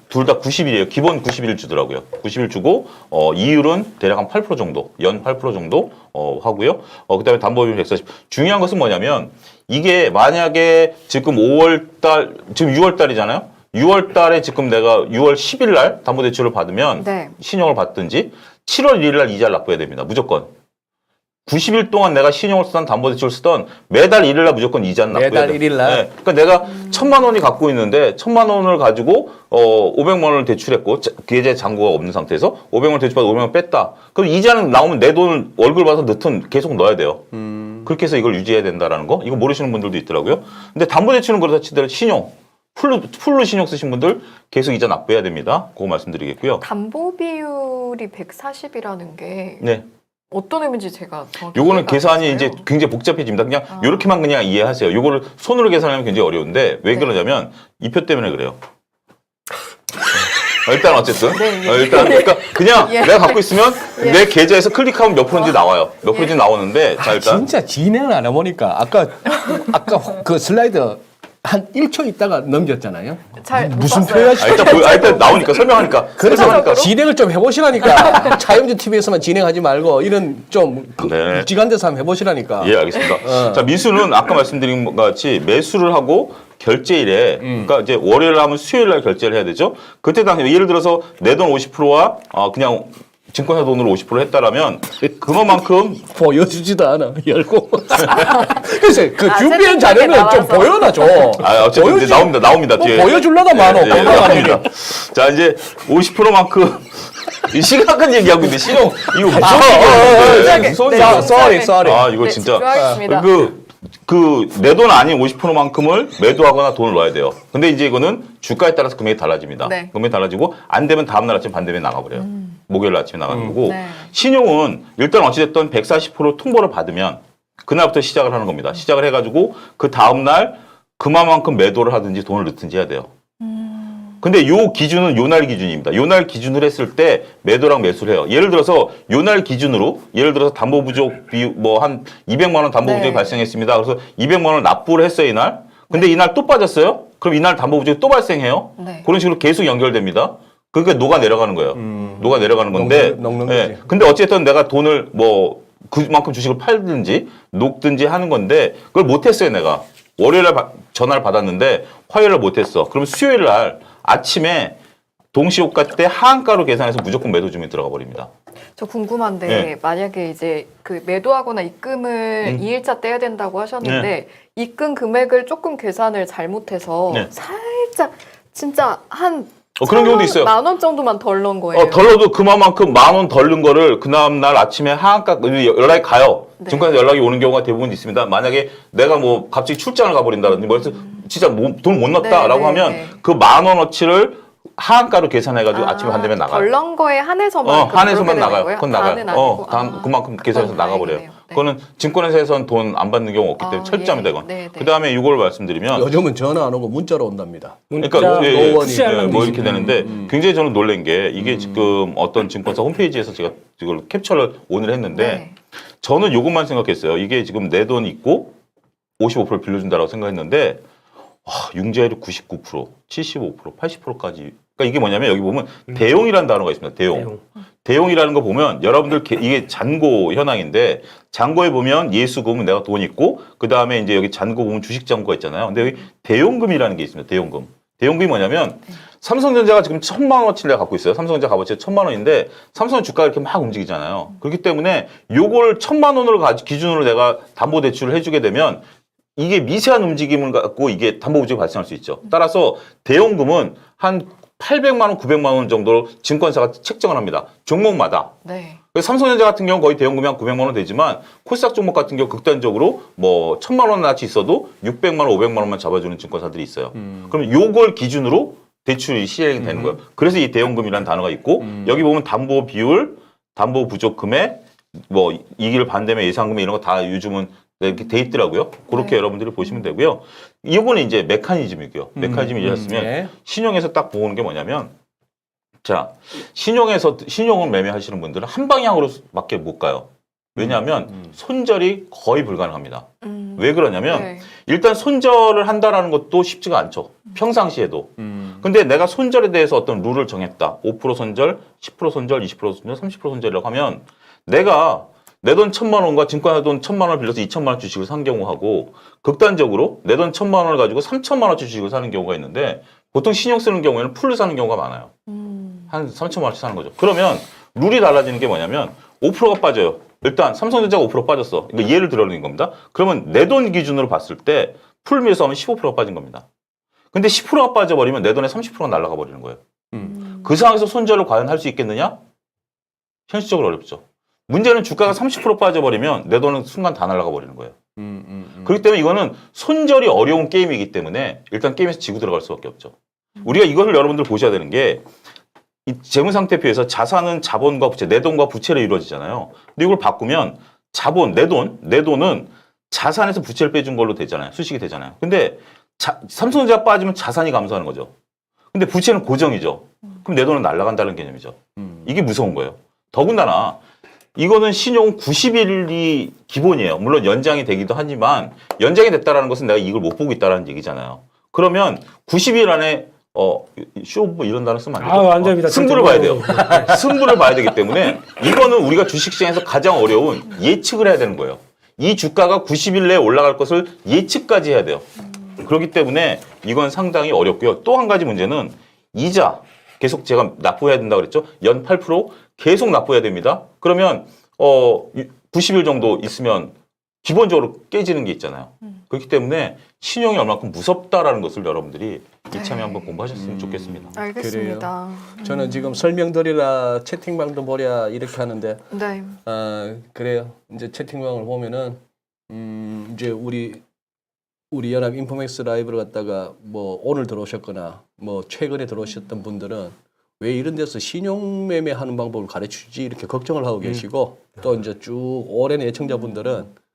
둘 다 90일이에요. 기본 90일 주더라고요. 90일 주고 이율은 대략 한 8% 정도, 연 8% 정도 하고요. 그다음에 담보비율 140. 중요한 것은 뭐냐면 이게 만약에 지금 5월달, 지금 6월달이잖아요. 6월달에 지금 내가 6월 10일 날 담보대출을 받으면 네. 신용을 받든지 7월 1일 날 이자를 납부해야 됩니다. 무조건. 90일 동안 내가 신용을 쓰던 담보대출을 쓰던 매달 1일 날 무조건 이자는 납부해야 돼요. 매달 1일 날? 네. 그러니까 내가 1,000만 원이 갖고 있는데 1,000만 원을 가지고 500만 원을 대출했고 계좌에 잔고가 없는 상태에서 500만 원 대출받아 500만 원 뺐다. 그럼 이자는 나오면 내 돈을 월급을 받아서 넣든 계속 넣어야 돼요. 그렇게 해서 이걸 유지해야 된다라는 거. 이거 모르시는 분들도 있더라고요. 근데 담보대출은 그렇다 치더라도 신용. 풀로 신용 쓰신 분들 계속 이자 납부해야 됩니다. 그거 말씀드리겠고요. 담보 비율이 140이라는 게 네. 어떤 의미인지 제가 정확히 요거는 이해가 안 계산이 됐어요. 이제 굉장히 복잡해집니다. 그냥 요렇게만 그냥 이해하세요. 요거를 손으로 계산하면 굉장히 어려운데 왜 네. 그러냐면 이 표 때문에 그래요. 일단 어쨌든 네, 예. 일단 그러니까 그냥 예. 내가 갖고 있으면 예. 내 계좌에서 클릭하면 몇 프로인지 나와요. 몇 프로인지 나오는데 자 일단 진짜 진행을 안 해보니까 아까 그 슬라이드 한 1초 있다가 넘겼잖아요. 잘 못 무슨 봤어요. 표현이 일단 나오니까 설명하니까 그래서 진행을 좀 해보시라니까. 차영주 TV에서만 진행하지 말고 이런 좀 네. 굵직한 데서 한번 해보시라니까. 예, 알겠습니다. 자, 미수는 아까 말씀드린 것 같이 매수를 하고 결제일에, 그러니까 이제 월요일 하면 수요일 날 결제를 해야 되죠. 그때 당시 예를 들어서 내 돈 50%와 그냥 증권사 돈으로 50% 했다라면 그만큼 보여주지도 않아. 열고. 글쎄 그 준비한 채팅창에 자료는 좀 나와서. 보여놔 줘. 어쨌든 이제 나옵니다 뭐 뒤에. 보여주려다 많어. 예, 나옵니다. 자, 이제 50%만큼 시각은 얘기하고 있는데 신용 이거 무서운 얘기인데 무서운 네, 얘기야. sorry. 이거 네, 진짜 집중하겠습니다. 내 돈 아닌 50%만큼을 매도하거나 돈을 넣어야 돼요. 근데 이제 이거는 주가에 따라서 금액이 달라집니다. 네. 금액이 달라지고 안 되면 다음날 아침 반대면 나가버려요. 목요일 아침에 나가는 거고 네. 신용은 일단 어찌됐든 140% 통보를 받으면 그날부터 시작을 하는 겁니다. 시작을 해가지고 그 다음날 그만큼 매도를 하든지 돈을 넣든지 해야 돼요. 근데 요 기준은 요날 기준입니다. 요날 기준으로 했을 때 매도랑 매수를 해요. 예를 들어서 요날 기준으로 예를 들어서 담보 부족 뭐 한 200만 원 담보 부족이 네. 발생했습니다. 그래서 200만 원을 납부를 했어요, 이날. 근데 이날 또 빠졌어요? 그럼 이날 담보 부족이 또 발생해요? 네. 그런 식으로 계속 연결됩니다. 그러니까 녹아 내려가는 거예요. 녹아 내려가는 건데. 녹는 예. 거지. 근데 어쨌든 내가 돈을 뭐 그만큼 주식을 팔든지 녹든지 하는 건데 그걸 못 했어요, 내가. 월요일 날 전화를 받았는데 화요일 날 못 했어. 그러면 수요일 날 아침에 동시호가 때 하한가로 계산해서 무조건 매도 주문이 들어가 버립니다. 저 궁금한데 네. 만약에 이제 그 매도하거나 입금을 2일차 떼야 된다고 하셨는데 입금 금액을 조금 계산을 잘못해서 네. 살짝 진짜 한 그런 경우도 있어요. 10,000원 정도만 덜 넣은 거예요. 덜 넣어도 그만큼 10,000원 덜 넣은 거를 그 다음날 아침에 하한가 연락이 가요. 네. 증권에서 연락이 오는 경우가 대부분 있습니다. 만약에 내가 뭐 갑자기 출장을 가버린다든지 뭐 해서 진짜 돈 못 넣었다라고 네, 하면 네. 그 10,000원어치를 하한가로 계산해가지고 아침에 반대면 나가요. 덜 넣은 거에 한해서만 한해서만 나가요. 그건 나가요. 다는 아니고. 그만큼 계산해서 그건 나가버려요. 다행이네요. 네. 그거는 증권회사에서는 돈 안 받는 경우 없기 때문에 아, 철저합니다, 예. 이건. 네, 네. 그 다음에 이걸 말씀드리면 요즘은 전화 안 오고 문자로 온답니다. 그러니까 뭐 이렇게 되는데 굉장히 저는 놀란 게 이게 지금 어떤 증권사 홈페이지에서 제가 이걸 캡처를 오늘 했는데 네. 저는 이것만 생각했어요. 이게 지금 내 돈 있고 55% 빌려준다라고 생각했는데 융자율이 99%, 75%, 80%까지. 그러니까 이게 뭐냐면 여기 보면 대용이라는 단어가 있습니다. 대용. 대용이라는 거 보면 여러분들 이게 잔고 현황인데 잔고에 보면 예수금은 내가 돈 있고 그 다음에 이제 여기 잔고 보면 주식 잔고가 있잖아요. 근데 여기 대용금이라는 게 있습니다. 대용금. 대용금이 뭐냐면 삼성전자가 지금 1,000만 원어치를 내가 갖고 있어요. 삼성전자 값어치가 1,000만 원인데 삼성 주가가 이렇게 막 움직이잖아요. 그렇기 때문에 요걸 1,000만 원으로 기준으로 내가 담보대출을 해주게 되면 이게 미세한 움직임을 갖고 이게 담보부족이 발생할 수 있죠. 따라서 대용금은 한 800만 원, 900만 원 정도로 증권사가 책정을 합니다. 종목마다. 네. 그래서 삼성전자 같은 경우 거의 대형금이 한 900만 원 되지만 코스닥 종목 같은 경우 극단적으로 뭐 1000만 원어치 있어도 600만 원, 500만 원만 잡아주는 증권사들이 있어요. 그럼 요걸 기준으로 대출이 시행이 되는 거예요. 그래서 이 대형금이라는 단어가 있고 여기 보면 담보 비율, 담보 부족 금액, 뭐 이길 반대면 예상금액 이런 거 다 요즘은 이렇게 돼 있더라고요. 그렇게 네. 여러분들이 보시면 되고요. 이거는 이제 메커니즘이고요. 메커니즘이 이랬으면 네. 신용에서 딱 보는 게 뭐냐면 자, 신용을 매매하시는 분들은 한 방향으로밖에 못 가요. 왜냐하면 손절이 거의 불가능합니다. 왜 그러냐면 네. 일단 손절을 한다라는 것도 쉽지가 않죠. 평상시에도. 근데 내가 손절에 대해서 어떤 룰을 정했다. 5% 손절, 10% 손절, 20% 손절, 30% 손절이라고 하면 내가 내 돈 1000만 원과 증권사 돈 1000만 원을 빌려서 2000만 원 주식을 산 경우하고 극단적으로 내 돈 1000만 원을 가지고 3000만 원치 주식을 사는 경우가 있는데 보통 신용 쓰는 경우에는 풀을 사는 경우가 많아요. 한 3천만 원씩 사는 거죠. 그러면 룰이 달라지는 게 뭐냐면 5%가 빠져요. 일단 삼성전자가 5% 빠졌어. 그러니까 예를 들어는 겁니다. 그러면 내 돈 기준으로 봤을 때 풀미에서 하면 15%가 빠진 겁니다. 근데 10%가 빠져버리면 내 돈의 30%가 날아가 버리는 거예요. 그 상황에서 손절을 과연 할 수 있겠느냐? 현실적으로 어렵죠. 문제는 주가가 30% 빠져버리면 내 돈은 순간 다 날아가 버리는 거예요. 그렇기 때문에 이거는 손절이 어려운 게임이기 때문에 일단 게임에서 지고 들어갈 수밖에 없죠. 우리가 이것을 여러분들 보셔야 되는 게 이 재무상태표에서 자산은 자본과 부채, 내 돈과 부채로 이루어지잖아요. 근데 이걸 바꾸면 자본, 내 돈은 자산에서 부채를 빼준 걸로 되잖아요. 수식이 되잖아요. 근데 삼성전자가 빠지면 자산이 감소하는 거죠. 근데 부채는 고정이죠. 그럼 내 돈은 날아간다는 개념이죠. 이게 무서운 거예요. 더군다나 이거는 신용 90일이 기본이에요. 물론 연장이 되기도 하지만 연장이 됐다는 것은 내가 이걸 못 보고 있다는 얘기잖아요. 그러면 90일 안에 쇼부 이런 단어 쓰면 안 되죠. 안 됩니다. 승부를 봐야 돼요. 승부를 봐야 되기 때문에 이거는 우리가 주식시장에서 가장 어려운 예측을 해야 되는 거예요. 이 주가가 90일 내에 올라갈 것을 예측까지 해야 돼요. 그렇기 때문에 이건 상당히 어렵고요. 또 한 가지 문제는 이자 계속 제가 납부해야 된다고 그랬죠. 연 8% 계속 납부해야 됩니다. 그러면 90일 정도 있으면 기본적으로 깨지는 게 있잖아요. 그렇기 때문에 신용이 얼마큼 무섭다라는 것을 여러분들이 이참에 한번 공부하셨으면 좋겠습니다. 알겠습니다. 저는 지금 설명드리라 채팅방도 보랴 이렇게 하는데 네. 그래요. 이제 채팅방을 보면은 이제 우리 연합 인포맥스 라이브를 갖다가 뭐 오늘 들어오셨거나 뭐 최근에 들어오셨던 분들은 왜 이런 데서 신용 매매하는 방법을 가르치지 이렇게 걱정을 하고 계시고 또 이제 쭉 오랜 애청자분들은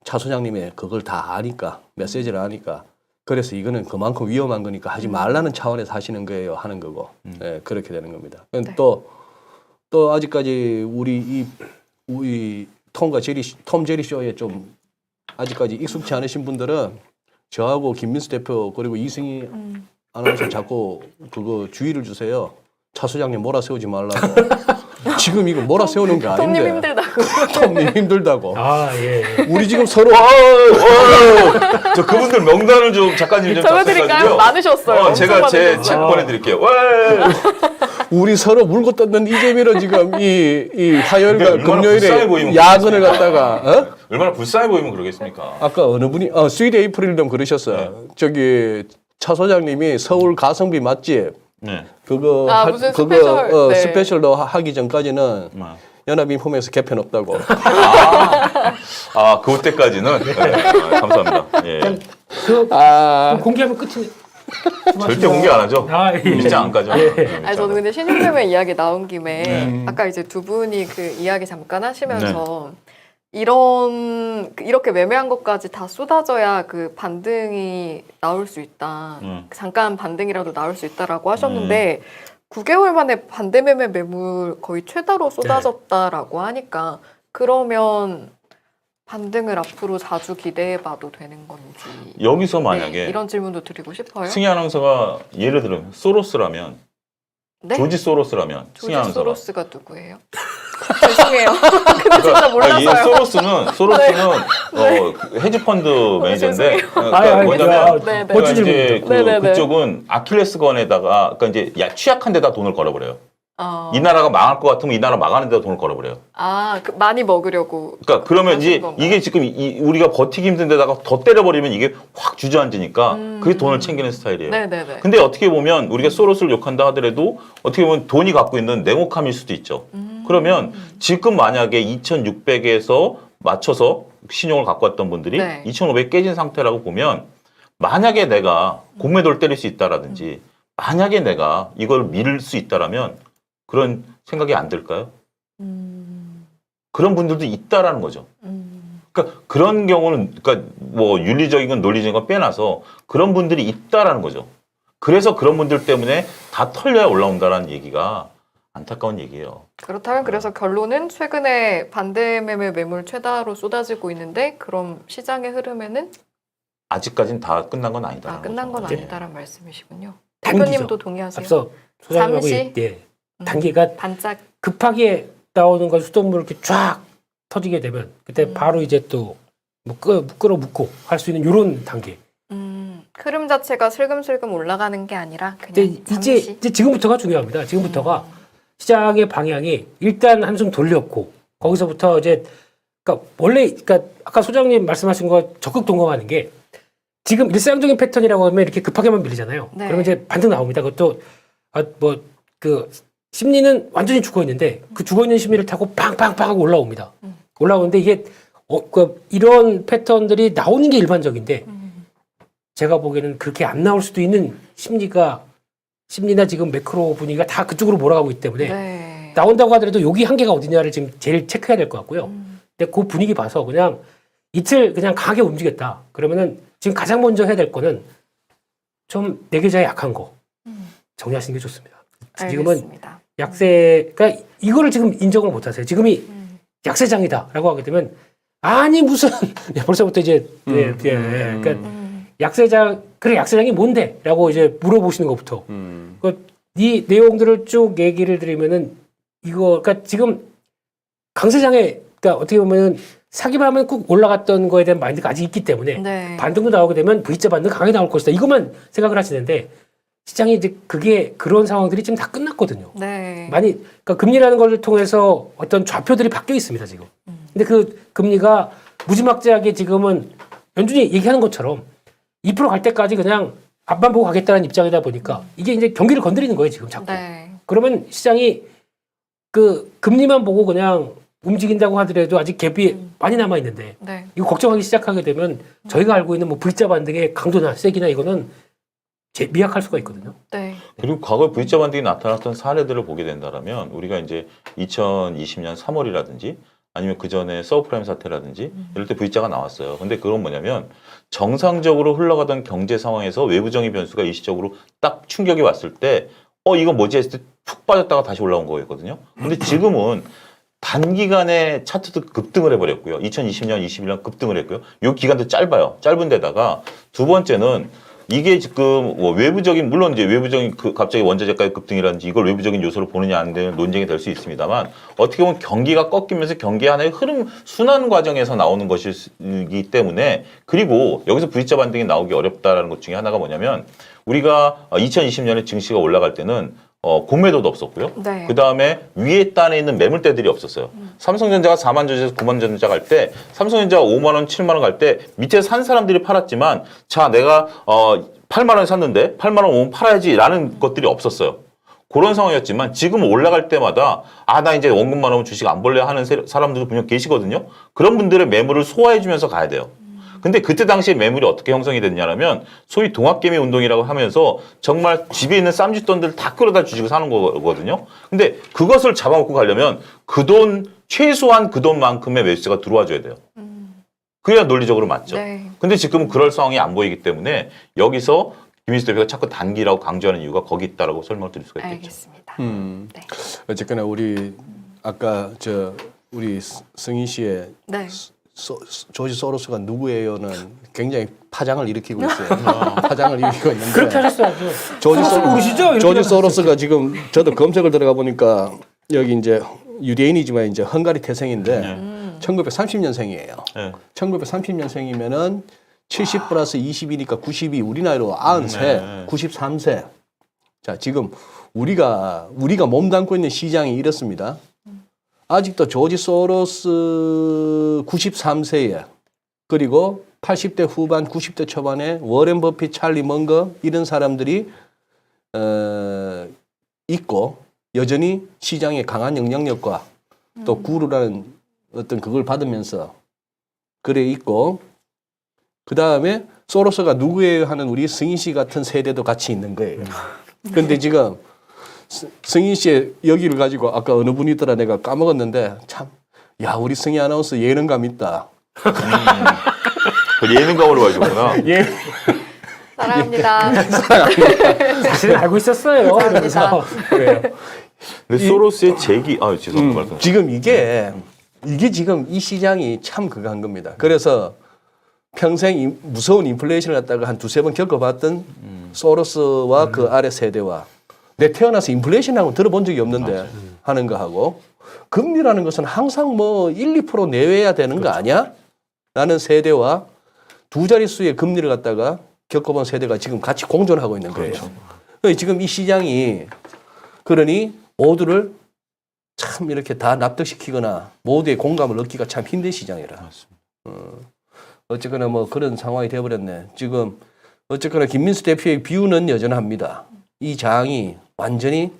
차 소장님의 그걸 다 아니까 메시지를 아니까 그래서 이거는 그만큼 위험한 거니까 하지 말라는 차원에서 하시는 거예요 하는 거고 네, 그렇게 되는 겁니다. 네. 또 아직까지 우리 톰 제리 쇼에 좀 아직까지 익숙치 않으신 분들은 저하고 김민수 대표 그리고 이승희 아나운서 자꾸 그거 주의를 주세요. 차 소장님 몰아세우지 말라고. 지금 이거 몰아세우는 게 아닌데. 톰님 힘들다고. 톰님 힘들다고. 예. 우리 지금 서로 저 그분들 명단을 좀 작가님 좀 적어드릴까요? 작성해가지고요. 많으셨어요. 제가 제 엄청 책 많으셨어요. 보내드릴게요. 우리 서로 물고 뜯는 이재미로 지금 이 화요일과 얼마나 불쌍해 보이면 금요일에 야근을 갖다가 얼마나 불쌍해 보이면 그러겠습니까? 아까 어느 분이 스윗 에이프릴님 그러셨어요. 저기 차 소장님이 서울 가성비 맛집 네. 그거 무슨 스페셜, 네. 스페셜로 하기 전까지는 연합인폼에서 개편 없다고. 그때까지는 감사합니다. 예. 공개하면 끝이. 절대 공개 안 하죠. 입장 안 가죠. 아니 저는 근데 신용매매 이야기 나온 김에 아까 이제 두 분이 그 이야기 잠깐 하시면서 이렇게 매매한 것까지 다 쏟아져야 그 반등이 나올 수 있다. 잠깐 반등이라도 나올 수 있다라고 하셨는데 9개월 만에 반대매매 매물 거의 최다로 쏟아졌다라고 하니까 그러면 반등을 앞으로 자주 기대해봐도 되는 건지. 여기서 만약에 이런 질문도 드리고 싶어요. 승희 아나운서가 예를 들면 소로스라면 네? 조지 소로스라면 승희 조지 아나운서가 소로스가 누구예요? 죄송해요. 근데 진짜 몰라서요. 소로스는 헤지펀드 매니저인데 뭐냐면 네네. 멋진 이제 질문이죠. 네네네. 그쪽은 아킬레스건에다가 그러니까 이제 취약한 데다 돈을 걸어버려요. 이 나라가 망할 것 같으면 이 나라 망하는 데다 돈을 걸어버려요. 많이 먹으려고. 그러니까 그러면 이제 건가요? 이게 지금 우리가 버티기 힘든 데다가 더 때려버리면 이게 확 주저앉으니까 그게 돈을 챙기는 스타일이에요. 네네네. 근데 어떻게 보면 우리가 소로스를 욕한다 하더라도 어떻게 보면 돈이 갖고 있는 냉혹함일 수도 있죠. 그러면 지금 만약에 2,600에서 맞춰서 신용을 갖고 왔던 분들이 네. 2,500 깨진 상태라고 보면 만약에 내가 공매도를 때릴 수 있다라든지 만약에 내가 이걸 밀을 수 있다라면 그런 생각이 안 들까요? 그런 분들도 있다라는 거죠. 그러니까 그런 경우는 그러니까 뭐 윤리적인 건 논리적인 건 빼놔서 그런 분들이 있다라는 거죠. 그래서 그런 분들 때문에 다 털려야 올라온다라는 얘기가 안타까운 얘기예요. 그렇다면 그래서 결론은 최근에 반대 매매 매물 최다로 쏟아지고 있는데 그럼 시장의 흐름에는 아직까지는 다 끝난 건 아니다. 끝난 건 네. 아니다라는 말씀이시군요. 단기죠. 대표님도 동의하세요? 앞서 소장님하고 잠시? 단기가 반짝. 급하게 나오는 걸 수돗물 이렇게 쫙 터지게 되면 그때 바로 이제 또 뭐 끌어붙고 할 수 있는 이런 단계. 흐름 자체가 슬금슬금 올라가는 게 아니라 그냥 근데 잠시. 이제 지금부터가 중요합니다. 지금부터가 시장의 방향이 일단 한숨 돌렸고 거기서부터 이제 그러니까 원래 그러니까 아까 소장님 말씀하신 거 적극 동감하는 게 지금 일상적인 패턴이라고 하면 이렇게 급하게만 밀리잖아요. 네. 그러면 이제 반등 나옵니다. 그것도 뭐 그 심리는 완전히 죽어 있는데 그 죽어 있는 심리를 타고 팡팡팡 하고 올라옵니다. 올라오는데 이게 이런 패턴들이 나오는 게 일반적인데 제가 보기에는 그렇게 안 나올 수도 있는 심리나 지금 매크로 분위기가 다 그쪽으로 몰아가고 있기 때문에 네. 나온다고 하더라도 여기 한계가 어디냐를 지금 제일 체크해야 될 것 같고요. 근데 그 분위기 봐서 그냥 이틀 그냥 강하게 움직였다. 그러면은 지금 가장 먼저 해야 될 거는 좀 내 계좌에 약한 거 정리하시는 게 좋습니다. 지금은 알겠습니다. 약세가 이거를 지금 인정을 못 하세요. 지금이 약세장이다라고 하게 되면 아니 무슨 벌써부터 이제 그러니까 약세장 그래 약세장이 뭔데라고 이제 물어보시는 것부터 이 내용들을 쭉 얘기를 드리면은 이거 그러니까 지금 강세장에 그러니까 어떻게 보면은 사기만 하면 꼭 올라갔던 거에 대한 마인드가 아직 있기 때문에 네. 반등도 나오게 되면 V자 반등 강하게 나올 것이다 이것만 생각을 하시는데 시장이 이제 그게 그런 상황들이 지금 다 끝났거든요. 네. 많이 그러니까 금리라는 걸 통해서 어떤 좌표들이 바뀌어 있습니다 지금. 근데 그 금리가 무지막지하게 지금은 연준이 얘기하는 것처럼 2% 갈 때까지 그냥 앞만 보고 가겠다는 입장이다 보니까 이게 이제 경기를 건드리는 거예요 지금 자꾸. 네. 그러면 시장이 그 금리만 보고 그냥 움직인다고 하더라도 아직 갭이 많이 남아 있는데 네. 이거 걱정하기 시작하게 되면 저희가 알고 있는 뭐 V자 반등의 강도나 세기나 이거는 미약할 수가 있거든요. 네. 그리고 과거에 V자 반등이 나타났던 사례들을 보게 된다면 우리가 이제 2020년 3월이라든지 아니면 그 전에 서브프라임 사태라든지 이럴 때 V자가 나왔어요. 근데 그건 뭐냐면 정상적으로 흘러가던 경제 상황에서 외부적인 변수가 일시적으로 딱 충격이 왔을 때 이거 뭐지 했을 때 푹 빠졌다가 다시 올라온 거였거든요. 근데 지금은 단기간에 차트도 급등을 해버렸고요. 2020년, 21년 급등을 했고요. 이 기간도 짧아요. 짧은 데다가 두 번째는 이게 지금 뭐 외부적인 물론 이제 외부적인 그 갑자기 원자재가의 급등이라든지 이걸 외부적인 요소로 보느냐 안 되는 논쟁이 될 수 있습니다만 어떻게 보면 경기가 꺾이면서 경기 하나의 흐름 순환 과정에서 나오는 것이기 때문에 그리고 여기서 V자 반등이 나오기 어렵다라는 것 중에 하나가 뭐냐면 우리가 2020년에 증시가 올라갈 때는 공매도도 없었고요. 네. 그 다음에 위에 단에 있는 매물대들이 없었어요. 삼성전자가 4만 전지에서 9만 전자 갈 때, 삼성전자가 5만 원, 7만 원 갈 때 밑에 산 사람들이 팔았지만, 자 내가 8만 원 샀는데 8만 원 오면 팔아야지라는 것들이 없었어요. 그런 상황이었지만 지금 올라갈 때마다 나 이제 원금만 오면 주식 안 벌래 하는 사람들도 분명 계시거든요. 그런 분들의 매물을 소화해주면서 가야 돼요. 근데 그때 당시에 매물이 어떻게 형성이 됐냐면 소위 동학개미 운동이라고 하면서 정말 집에 있는 쌈짓돈들 다 끌어다 주시고 사는 거거든요. 근데 그것을 잡아먹고 가려면 그 돈 최소한 그 돈만큼의 매수세가 들어와 줘야 돼요. 그래야 논리적으로 맞죠. 네. 근데 지금은 그럴 상황이 안 보이기 때문에 여기서 김민수 대표가 자꾸 단기라고 강조하는 이유가 거기 있다라고 설명을 드릴 수가 있겠죠. 알겠습니다. 음. 네. 어쨌거나 우리 아까 우리 승희 씨의 네. 조지 소로스가 누구예요는 굉장히 파장을 일으키고 있어요. 파장을 일으키고 있는데 그렇게 하셨어야죠. 조지 모르시죠? 이렇게 조지 소로스가 지금 저도 검색을 들어가 보니까 여기 이제 유대인이지만 이제 헝가리 태생인데 1930년생이에요. 네. 1930년생이면은 70 플러스 20이니까 92 우리 나이로 93, 네. 93세. 자 지금 우리가 몸담고 있는 시장이 이렇습니다. 아직도 조지 소로스 93세에 그리고 80대 후반, 90대 초반에 워렌 버핏, 찰리 먼거 이런 사람들이 있고 여전히 시장에 강한 영향력과 또 구루라는 어떤 그걸 받으면서 그래 있고 그 다음에 소로스가 누구예요 하는 우리 승희 씨 같은 세대도 같이 있는 거예요. 그런데 지금 승희 씨의 여기를 가지고 아까 어느 분이 있더라 내가 까먹었는데 참 야 우리 승희 아나운서 예능감 있다. 그 예능감으로 가지고구나. 예. 사랑합니다. 사실은 알고 있었어요. 그래서 그래요. 근데 소로스의 재기, 죄송합니다. 말씀. 지금 이게 지금 이 시장이 참 그거 한 겁니다. 그래서 평생 무서운 인플레이션을 갖다가 한 두세 번 겪어봤던 소로스와 그 아래 세대와 내 태어나서 인플레이션하고 들어본 적이 없는데 하는 거 하고 금리라는 것은 항상 뭐 1, 2% 내외야 되는 거 아니야? 라는 세대와 두 자릿수의 금리를 갖다가 겪어본 세대가 지금 같이 공존하고 있는 거예요. 그러니까 지금 이 시장이 그러니 모두를 참 이렇게 다 납득시키거나 모두의 공감을 얻기가 참 힘든 시장이라. 어쨌거나 뭐 그런 상황이 되어버렸네. 지금 어쨌거나 김민수 대표의 비유는 여전합니다. 이 장이 완전히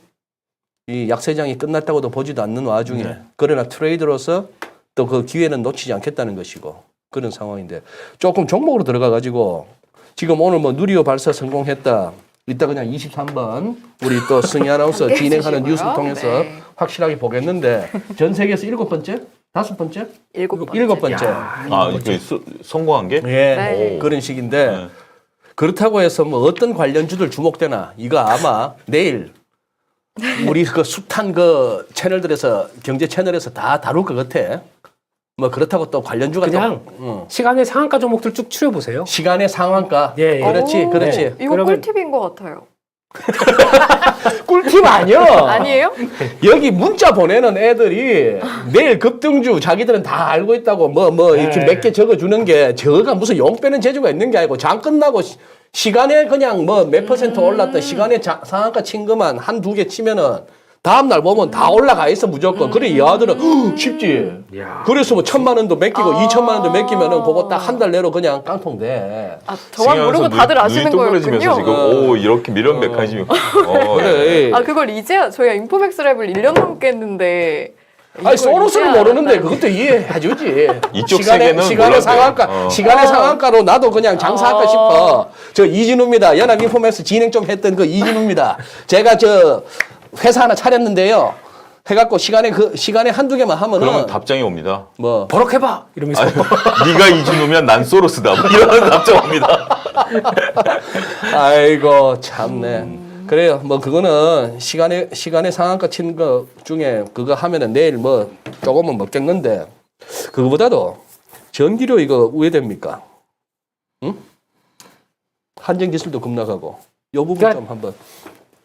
이 약세장이 끝났다고도 보지도 않는 와중에 그러나 트레이더로서 또 그 기회는 놓치지 않겠다는 것이고 그런 상황인데 조금 종목으로 들어가 가지고 지금 오늘 뭐 누리호 발사 성공했다. 이따 그냥 23번 우리 또 승희 아나운서 진행하는 뉴스를 통해서 네. 확실하게 보겠는데 전 세계에서 7번째? 5번째? 7번째. 성공한 게? 예. 네. 그런 식인데 네. 그렇다고 해서 뭐 어떤 관련주들 주목되나 이거 아마 내일 우리 그 숱한 그 채널들에서 경제 채널에서 다 다룰 것 같아. 뭐 그렇다고 또 관련주가 그냥 시간의 상한가 종목들 쭉 추려보세요. 시간의 상한가. 예, 예. 그렇지, 오, 그렇지. 이거 그러면- 꿀팁인 것 같아요. 꿀팁 아니야. 아니에요? 여기 문자 보내는 애들이 내일 급등주 자기들은 다 알고 있다고 뭐 이렇게 네. 몇 개 적어주는 게 저거가 무슨 용 빼는 재주가 있는 게 아니고 장 끝나고 시간에 그냥 뭐 몇 퍼센트 올랐다 시간에 상한가 친 것만 한두 개 치면은 다음날 보면 다 올라가 있어 무조건. 그래 이 아들은 쉽지. 이야. 그래서 뭐 1,000만 원도 맡기고 2,000만 원도 맡기면은 그거 딱 한 달 내로 그냥 깡통돼. 아, 저만 모르고 다들 아시는 눈이 동그래지면서 지금 거였군요. 이렇게 미련 메커니즘이. 그래. 아, 그걸 이제야 저희가 인포맥스 랩을 1년 넘게 했는데 아니 이걸 소로스를 이제야 모르는데 알았다니. 그것도 이해해주지. 이쪽 시간의 세계는 시간의 몰랐대요. 상한가, 시간의 상한가로 나도 그냥 장사할까 싶어. 저 이진우입니다. 연합인포맥스 진행 좀 했던 그 이진우입니다. 제가 저 회사 하나 차렸는데요. 해갖고 시간에 한두 개만 하면은 그러면 답장이 옵니다. 뭐 버럭해봐 이러면서. 네가 이준우면 난 소로스다. 뭐 이런 답장 옵니다. 아이고 참네. 그래요. 뭐 그거는 시간에 상한가 친 거 중에 그거 하면은 내일 뭐 조금은 먹겠는데 그거보다도 전기료 이거 우회됩니까? 응? 한전기술도 급락하고 요 부분 그러니까 좀 한번.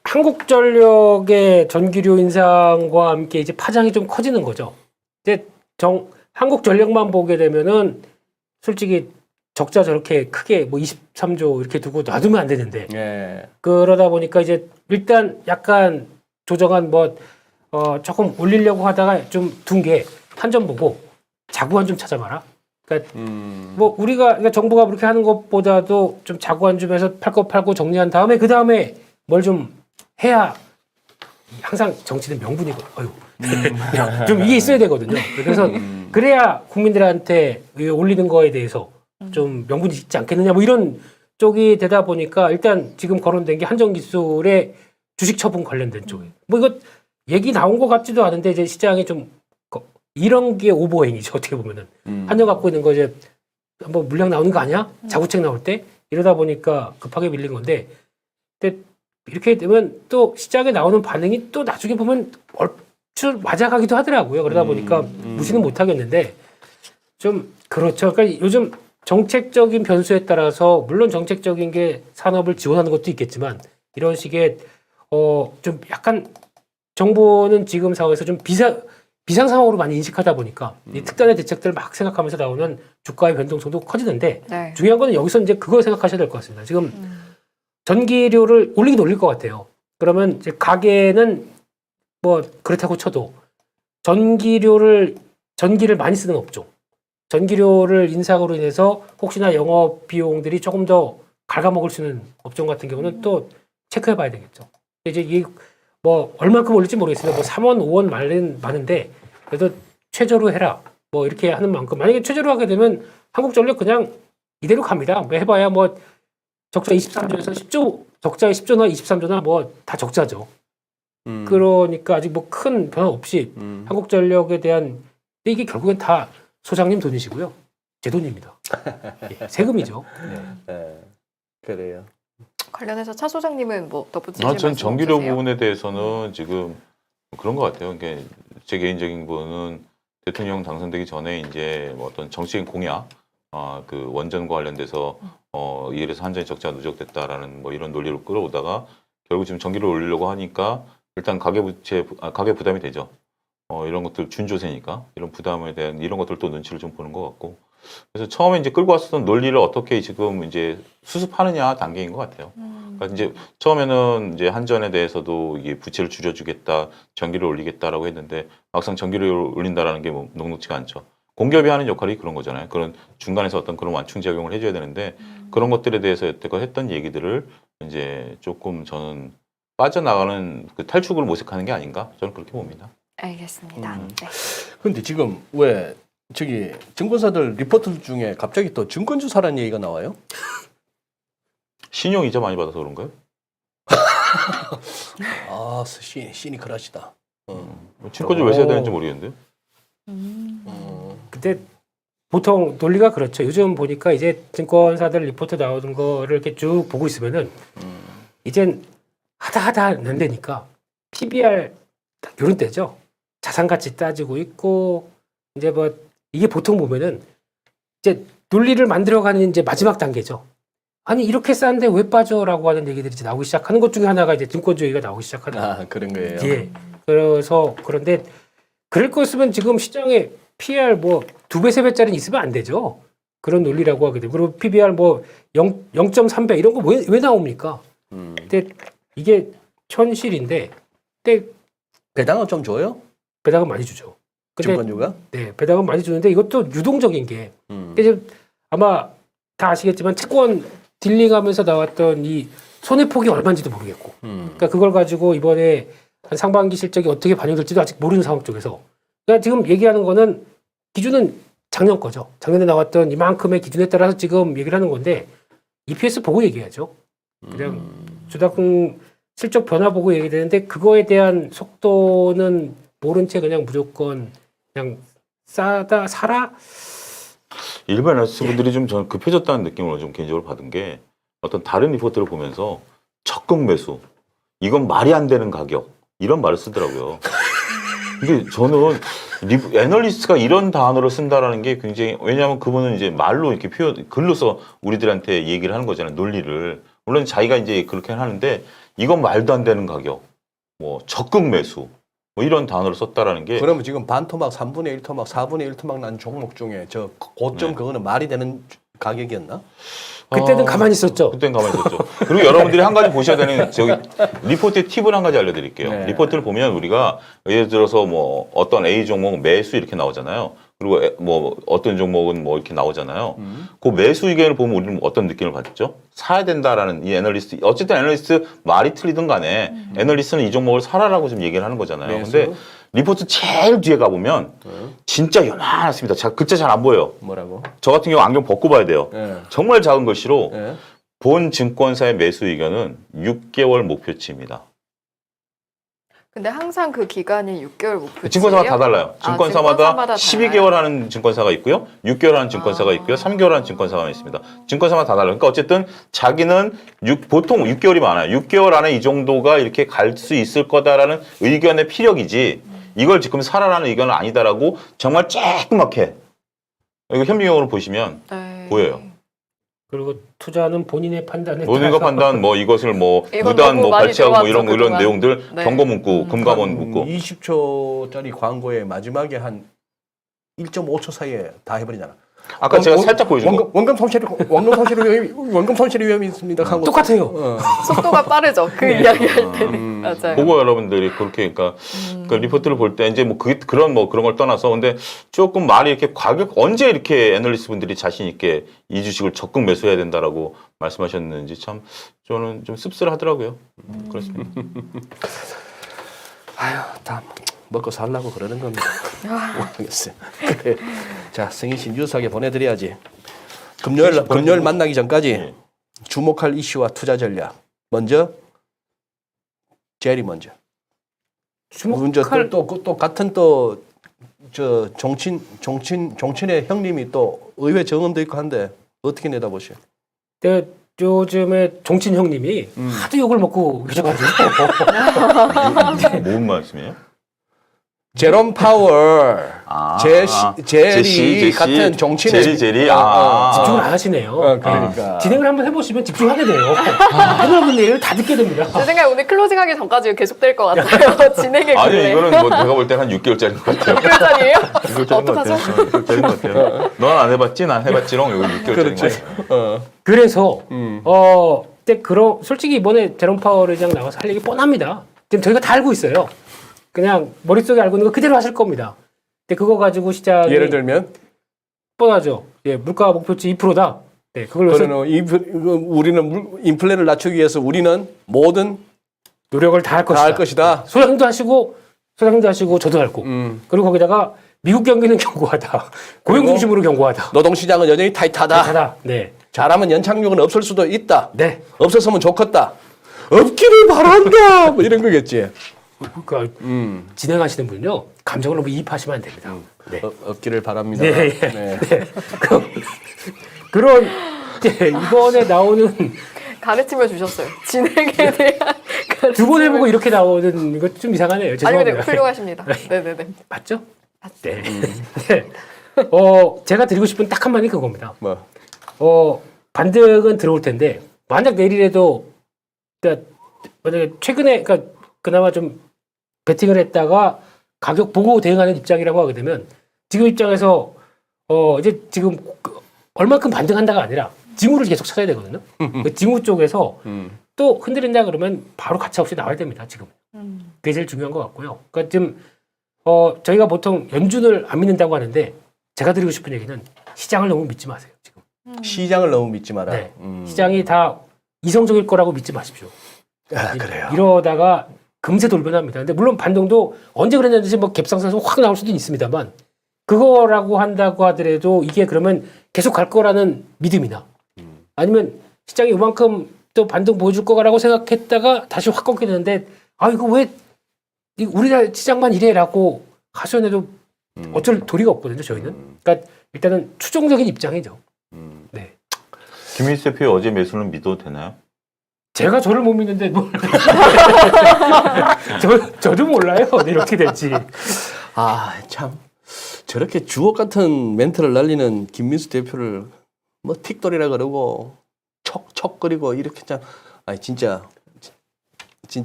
한국전력의 전기료 인상과 함께 이제 파장이 좀 커지는 거죠. 이제 한국전력만 보게 되면은 솔직히 적자 저렇게 크게 뭐 23조 이렇게 두고 놔두면 안 되는데 예. 그러다 보니까 이제 일단 약간 조정한 뭐 조금 올리려고 하다가 좀 둔 게 한전 보고 자구안 좀 찾아봐라. 그러니까 뭐 그러니까 정부가 그렇게 하는 것보다도 좀 자구안 주면서 팔 거 팔고 정리한 다음에 그 다음에 뭘 좀 해야 항상 정치는 명분이거든. 좀 이게 있어야 되거든요. 그래서 그래야 국민들한테 올리는 거에 대해서 좀 명분이 있지 않겠느냐 뭐 이런 쪽이 되다 보니까 일단 지금 거론된 게 한전기술의 주식 처분 관련된 쪽에 뭐 이거 얘기 나온 것 같지도 않은데 이제 시장이 좀 이런 게 오버행이죠 어떻게 보면은 한전 갖고 있는 거 이제 한번 물량 나오는 거 아니야? 자구책 나올 때 이러다 보니까 급하게 밀린 건데 근데 이렇게 되면 또 시장에 나오는 반응이 또 나중에 보면 얼추 맞아가기도 하더라고요. 그러다 보니까 무시는 못 하겠는데 좀 그렇죠. 그러니까 요즘 정책적인 변수에 따라서 물론 정책적인 게 산업을 지원하는 것도 있겠지만 이런 식의 좀 약간 정부는 지금 상황에서 좀 비상 상황으로 많이 인식하다 보니까 이 특단의 대책들을 막 생각하면서 나오는 주가의 변동성도 커지는데 네. 중요한 거는 여기서 이제 그걸 생각하셔야 될 것 같습니다. 지금 전기료를 올리긴 올릴 것 같아요. 그러면 이제 가게는 뭐 그렇다고 쳐도 전기를 많이 쓰는 업종, 전기료를 인상으로 인해서 혹시나 영업 비용들이 조금 더 갉아먹을 수 있는 업종 같은 경우는 또 체크해봐야 되겠죠. 이제 이 뭐 얼마큼 올릴지 모르겠습니다. 뭐 3원, 5원 많은데 그래도 최저로 해라. 뭐 이렇게 하는 만큼 만약에 최저로 하게 되면 한국전력 그냥 이대로 갑니다. 뭐 해봐야 뭐 적자 23조에서 10조, 적자의 10조나 23조나 뭐 다 적자죠. 그러니까 아직 뭐 큰 변화 없이 한국전력에 대한 근데 이게 결국엔 다 소장님 돈이시고요. 제 돈입니다. 예, 세금이죠. 네. 그래요. 관련해서 차 소장님은 뭐 덧붙이실 말씀 전 전기료 없으세요? 부분에 대해서는 지금 그런 것 같아요. 이게 제 개인적인 부분은 대통령 당선되기 전에 이제 뭐 어떤 정치적인 공약, 그 원전과 관련돼서 이래서 한전이 적자가 누적됐다라는 뭐 이런 논리로 끌어오다가 결국 지금 전기를 올리려고 하니까 일단 가계 부담이 되죠. 이런 것들 준조세니까 이런 부담에 대한 이런 것들 또 눈치를 좀 보는 것 같고 그래서 처음에 이제 끌고 왔었던 논리를 어떻게 지금 이제 수습하느냐 단계인 것 같아요. 그러니까 이제 처음에는 이제 한전에 대해서도 이게 부채를 줄여주겠다, 전기를 올리겠다라고 했는데 막상 전기를 올린다라는 게 뭐 녹록지가 않죠. 공기업이 하는 역할이 그런 거잖아요. 그런 중간에서 어떤 그런 완충 작용을 해줘야 되는데 그런 것들에 대해서 여태껏 했던 얘기들을 이제 조금 저는 빠져나가는 그 탈출구를 모색하는 게 아닌가 저는 그렇게 봅니다. 알겠습니다. 네. 근데 지금 왜 저기 증권사들 리포트 중에 갑자기 또 증권주 사라는 얘기가 나와요? 신용 이자 많이 받아서 그런가요? 아, 시니컬하시다. 증권주 왜 써야 되는지 모르겠는데요. 근데 보통 논리가 그렇죠. 요즘 보니까 이제 증권사들 리포트 나오는 거를 이렇게 쭉 보고 있으면은 이젠 하다 안 되니까 PBR 딱 요런 때죠. 자산 가치 따지고 있고 이제 뭐 이게 보통 보면은 이제 논리를 만들어가는 이제 마지막 단계죠. 아니 이렇게 싼데 왜 빠져라고 하는 얘기들이 이제 나오기 시작하는 것 중에 하나가 이제 증권주 얘기가 나오기 시작하는 거예요. 그런 거예요. 예. 그래서 그런데 그럴 거였으면 지금 시장에 PER 뭐 2배, 3배짜리는 있으면 안 되죠. 그런 논리라고 하게 되고 그리고 PBR 뭐 0.3배 이런 거 왜 나옵니까? 근데 이게 현실인데 근데 배당은 좀 줘요? 배당은 많이 주죠. 근데 증권주가? 네, 배당은 많이 주는데 이것도 유동적인 게 음. 이제 아마 다 아시겠지만 채권 딜링하면서 나왔던 이 손해폭이 얼마인지도 모르겠고 그러니까 그걸 가지고 이번에 한 상반기 실적이 어떻게 반영될지도 아직 모르는 상황 쪽에서 그러니까 지금 얘기하는 거는 기준은 작년 거죠. 작년에 나왔던 이만큼의 기준에 따라서 지금 얘기를 하는 건데 EPS 보고 얘기하죠. 그냥 주당 실적 변화 보고 얘기되는데 그거에 대한 속도는 모른 채 그냥 무조건 그냥 싸다 사라. 일반 애널리스트분들이 좀 저는 급해졌다는 느낌을 좀 개인적으로 받은 게 어떤 다른 리포트를 보면서 적극 매수, 이건 말이 안 되는 가격 이런 말을 쓰더라고요. 근데 저는 애널리스트가 이런 단어를 쓴다라는 게 굉장히 왜냐하면 그분은 이제 말로 이렇게 글로써 우리들한테 얘기를 하는 거잖아요. 논리를 물론 자기가 이제 그렇게 하는데 이건 말도 안 되는 가격, 뭐 적극 매수. 뭐 이런 단어를 썼다라는 게 그러면 지금 반토막, 3분의 1 토막, 4분의 1 토막 난 종목 중에 저 고점 네. 그거는 말이 되는 가격이었나? 그때는 가만히 있었죠. 그때는 가만히 있었죠. 그리고 여러분들이 한 가지 보셔야 되는 저기 리포트의 팁을 한 가지 알려드릴게요. 네. 리포트를 보면 우리가 예를 들어서 뭐 어떤 A 종목 매수 이렇게 나오잖아요. 그리고 뭐 어떤 종목은 뭐 이렇게 나오잖아요. 그 매수 의견을 보면 우리는 어떤 느낌을 받죠? 사야 된다라는 이 애널리스트 어쨌든 애널리스트 말이 틀리든 간에 애널리스트는 이 종목을 사라라고 지금 얘기를 하는 거잖아요. 매수? 근데 리포트 제일 뒤에 가보면 진짜 요만했습니다. 글자 잘 안 보여요. 뭐라고? 저 같은 경우 안경 벗고 봐야 돼요. 예. 정말 작은 글씨로 예. 본 증권사의 매수 의견은 6개월 목표치입니다. 근데 항상 그 기간이 6개월 목표치예요? 증권사마다 다 달라요. 증권사마다 증권사마다 12개월 하는 증권사가 있고요. 6개월 하는 증권사가 있고요. 3개월 하는 증권사가 있습니다. 증권사마다 다 달라요. 그러니까 어쨌든 자기는 보통 6개월이 많아요. 6개월 안에 이 정도가 이렇게 갈 수 있을 거다라는 의견의 피력이지 이걸 지금 사라라는 의견은 아니다라고 정말 쬐끄맣게 이거 현미경으로 보시면 네. 보여요. 그리고 투자는 본인의 판단에 본인과 따라서 판단 뭐 이것을 뭐 이건 무단 너무 뭐 많이 발치하고 뭐 이런 들어왔죠, 그동안. 내용들 네. 경고 문구 금감원 문구 20초짜리 광고에 마지막에 한 1.5초 사이에 다 해버리잖아. 아까 제가 살짝 보여준 거. 원금 손실의 위험이 있습니다. 하고 똑같아요. 속도가 빠르죠. 그 이야기할 때는 맞아요. 보고 여러분들이 그렇게 그 리포트를 볼 때 이제 뭐 그런 걸 떠나서 근데 조금 말이 이렇게 언제 이렇게 애널리스트 분들이 자신 있게 이 주식을 적극 매수해야 된다라고 말씀하셨는지 참 저는 좀 씁쓸하더라고요. 그렇습니다. 아유, 다 먹고 살라고 그러는 겁니다. 모르겠어요. 그래. 자, 승희 씨 뉴스하게 보내드려야지. 금요일 만나기 전까지 주목할 이슈와 투자 전략. 먼저 제리 먼저. 주목할 또 같은 저 정친의 형님이 또 의회 정원도 있고 한데 어떻게 내다보셔? 네, 요즘에 종친 형님이 하도 욕을 먹고 계셔가지고 뭔 말씀이에요? 제롬 파월, 제리 같은 정치인의 제리. 집중을 안 하시네요. 그러니까 진행을 한번 해보시면 집중하게 돼요. 하늘 내일 다 듣게 됩니다. 제 생각에 오늘 클로징하기 전까지 계속될 것 같아요. 진행의 아니 굴레. 이거는 뭐 내가 볼 때는 한 6개월짜리인 것 같아요. 6개월짜리예요? 6개월짜리인 것 같아요. 6개월짜리인 것 같아요. 넌 안 해봤지? 난 해봤지롱. 이거 6개월짜리인 것 같아요. 그래서 근데 솔직히 이번에 제롬 파월 의장 나와서 할 얘기 뻔합니다. 지금 저희가 다 알고 있어요. 그냥 머릿속에 알고 있는 거 그대로 하실 겁니다. 근데 그거 가지고 시작이 예를 들면 뻔하죠. 예, 물가 목표치 2%다. 네, 그걸로 우리는 인플레를 낮추기 위해서 우리는 모든 노력을 다 할 것이다. 다 할 것이다. 소장도 하시고 저도 할 거. 그리고 거기다가 미국 경기는 견고하다. 고용 중심으로 견고하다. 노동시장은 여전히 타이트하다. 하다. 네. 잘하면 연착륙은 없을 수도 있다. 네. 없었으면 좋겠다. 없기를 바란다. 뭐 이런 거겠지. 그러니까 진행하시는 분요 감정을 너무 이입하시면 안 됩니다. 네. 없기를 바랍니다. 네. 네. 네. 그런 이번에 나오는 가르침을 주셨어요. 진행에 대한 두 번 해보고 이렇게 나오는 이거 좀 이상하네요. 아니 죄송합니다. 근데 훌륭하십니다. 네네네. 맞죠? 네. 네. 제가 드리고 싶은 딱 한마디 그겁니다. 뭐 반등은 들어올 텐데 만약 내일이라도 그러니까 만약에 최근에 그러니까 그나마 좀 베팅을 했다가 가격 보고 대응하는 입장이라고 하게 되면 지금 입장에서 이제 지금 얼마큼 반등한다가 아니라 징후를 계속 찾아야 되거든요. 그 징후 쪽에서 또 흔들린다 그러면 바로 가차 없이 나와야 됩니다. 지금 그게 제일 중요한 것 같고요. 그러니까 지금 저희가 보통 연준을 안 믿는다고 하는데 제가 드리고 싶은 얘기는 시장을 너무 믿지 마세요. 지금 시장을 너무 믿지 마라. 네. 시장이 다 이성적일 거라고 믿지 마십시오. 그래요. 이러다가 금세 돌변합니다. 근데 물론 반동도 언제 그랬는지 뭐 갭상승해서 확 나올 수도 있습니다만 그거라고 한다고 하더라도 이게 그러면 계속 갈 거라는 믿음이나 아니면 시장이 이만큼 또 반등 보여줄 거라고 생각했다가 다시 확 꺾게 되는데 이거 왜 우리나라 시장만 이래라고 하소연해도 어쩔 도리가 없거든요. 저희는. 그러니까 일단은 추종적인 입장이죠. 네. 김민수 대표 어제 매수는 믿어도 되나요? 제가 저를 못 믿는데 뭘 저도 몰라요. 내일 어떻게 될지. 참 저렇게 주옥 같은 멘트를 날리는 김민수 대표를 뭐 틱돌이라 그러고 척척거리고 이렇게 참 진짜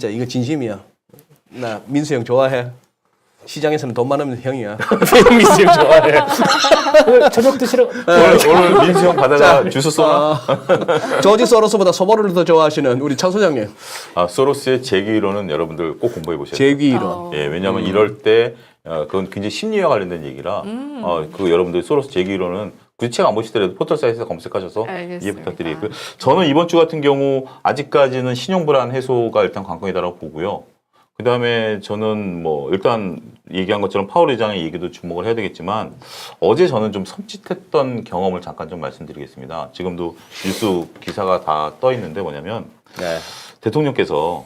이거 진심이야. 나 민수 형 좋아해. 시장에서는 돈 많으면 형이야. 민수 형 좋아해. 저녁 드시러 오늘 민수 형 바다가 주스 쏘나? 조지 소로스보다 소보로를 더 좋아하시는 우리 차 소장님. 소로스의 재기이론은 여러분들 꼭 공부해 보셔야 돼요. 재기이론. 예, 왜냐하면 이럴 때 그건 굉장히 심리와 관련된 얘기라 그 여러분들 소로스 재기이론은 굳이 책 안 보시더라도 포털 사이트에서 검색하셔서 알겠습니다. 이해 부탁드리고요. 저는 이번 주 같은 경우 아직까지는 신용 불안 해소가 일단 관건이다라고 보고요. 그 다음에 저는 뭐 일단 얘기한 것처럼 파월 의장의 얘기도 주목을 해야 되겠지만 어제 저는 좀 섬찟했던 경험을 잠깐 좀 말씀드리겠습니다. 지금도 뉴스 기사가 다 떠 있는데 뭐냐면 대통령께서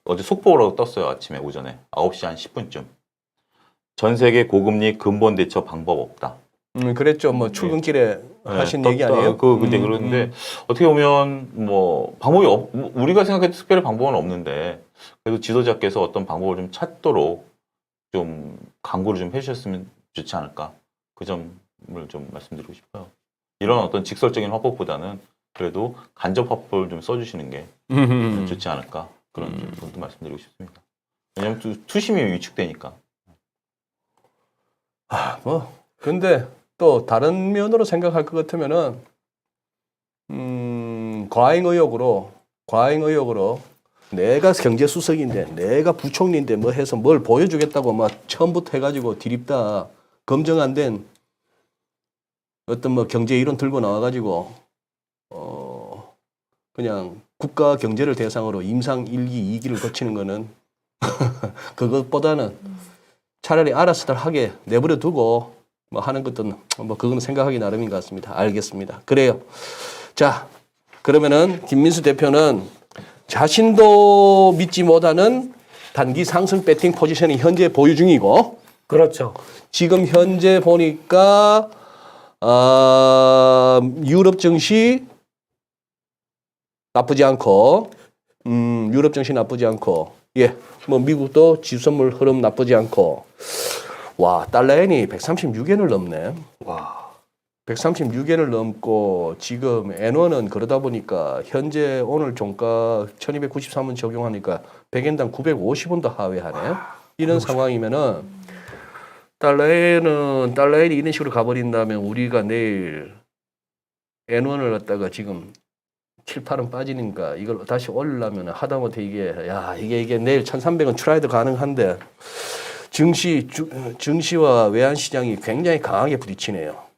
어제 속보로 떴어요. 아침에 오전에 9시 한 10분쯤. 전 세계 고금리 근본 대처 방법 없다. 그랬죠. 뭐 출근길에 하신 얘기 떴다. 아니에요? 근데 그런데 어떻게 보면 뭐 방법이 우리가 생각해도 특별히 방법은 없는데 그래도 지도자께서 어떤 방법을 좀 찾도록 좀 강구를 좀 해주셨으면 좋지 않을까 그 점을 좀 말씀드리고 싶어요. 이런 어떤 직설적인 화법보다는 그래도 간접 화법을 좀 써주시는 게 좋지 않을까 그런 점도 말씀드리고 싶습니다. 왜냐하면 투심이 위축되니까. 근데 또 다른 면으로 생각할 것 같으면은 과잉 의욕으로 내가 경제수석인데 내가 부총리인데 뭐 해서 뭘 보여주겠다고 막 처음부터 해가지고 디립다 검증 안 된 어떤 뭐 경제 이론 들고 나와가지고 그냥 국가 경제를 대상으로 임상 1기, 2기를 거치는 거는 그것보다는 차라리 알아서들 하게 내버려 두고 뭐 하는 것도 뭐 그거는 생각하기 나름인 것 같습니다. 알겠습니다. 그래요. 자, 그러면은 김민수 대표는 자신도 믿지 못하는 단기 상승 배팅 포지션이 현재 보유 중이고 그렇죠. 지금 현재 보니까 유럽 증시 나쁘지 않고 유럽 증시 나쁘지 않고 예, 뭐 미국도 지수선물 흐름 나쁘지 않고 와, 달러엔이 136엔을 넘네. 와. 136엔을 넘고 지금 N1은 그러다 보니까 현재 오늘 종가 1293원 적용하니까 100엔당 950원도 하회하네. 이런 상황이면은 달러엔이 이런 식으로 가버린다면 우리가 내일 N1을 갖다가 지금 7, 8원 빠지니까 이걸 다시 올리려면 하다못해 이게 내일 1300원 트라이드 가능한데 증시와 외환시장이 굉장히 강하게 부딪히네요.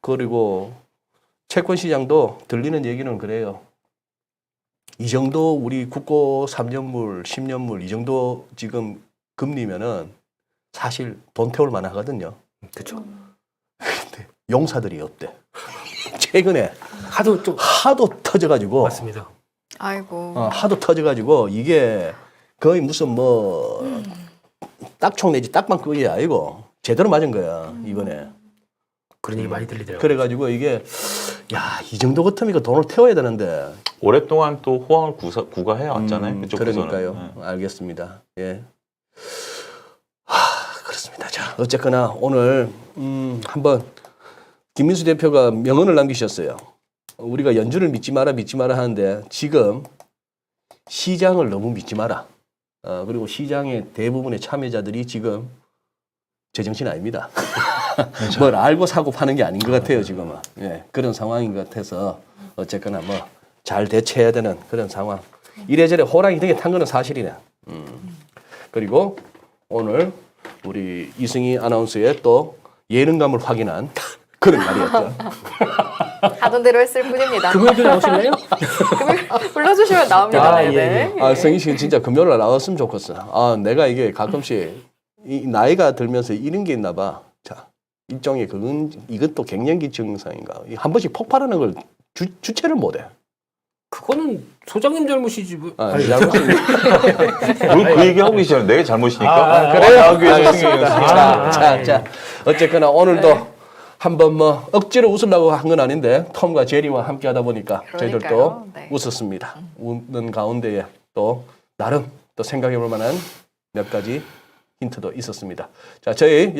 그리고 채권 시장도 들리는 얘기는 그래요. 이 정도 우리 국고 3년물, 10년물 이 정도 지금 금리면은 사실 돈 태울 만하거든요. 그렇죠. 근데 용사들이 없대. 최근에 하도 터져가지고 맞습니다. 아이고. 하도 터져가지고 이게 거의 무슨 뭐 딱총 내지 딱방 끄기 아니고 제대로 맞은 거야 이번에. 그런 얘기 많이 들리더라고요. 그래가지고 이게 이 정도 같으면 이거 돈을 태워야 되는데. 오랫동안 또 호황을 구가해 왔잖아요. 그쪽에서는. 그러니까요. 알겠습니다. 예. 그렇습니다. 자, 어쨌거나 오늘 한번 김민수 대표가 명언을 남기셨어요. 우리가 연준을 믿지 마라 하는데 지금 시장을 너무 믿지 마라. 그리고 시장의 대부분의 참여자들이 지금 제정신 아닙니다. 뭘 알고 사고 파는 게 아닌 것 같아요, 지금은. 예, 그런 상황인 것 같아서 어쨌거나 뭐 잘 대처해야 되는 그런 상황. 이래저래 호랑이 등에 탄 거는 사실이네. 그리고 오늘 우리 이승희 아나운서의 또 예능감을 확인한 그런 날이었죠. 하던 대로 했을 뿐입니다. 금요일도 나오실래요? 불러주시면 나옵니다. 네네. 승희 씨는 진짜 금요일날 나왔으면 좋겠어. 내가 이게 가끔씩 이 나이가 들면서 이런 게 있나 봐. 자, 일종의 이것도 갱년기 증상인가. 한 번씩 폭발하는 걸 주체를 못해. 그거는 소장님 잘못이지. 뭐. 잘못입니다. 그 얘기하고 계시잖아요. 내 잘못이니까. 그래요? 알겠습니다. 자, 어쨌거나 오늘도 한번 뭐 억지로 웃으려고 한 건 아닌데 톰과 제리와 함께 하다 보니까 저희들도 네. 웃었습니다. 웃는 가운데에 또 나름 또 생각해 볼 만한 몇 가지 힌트도 있었습니다. 자, 저희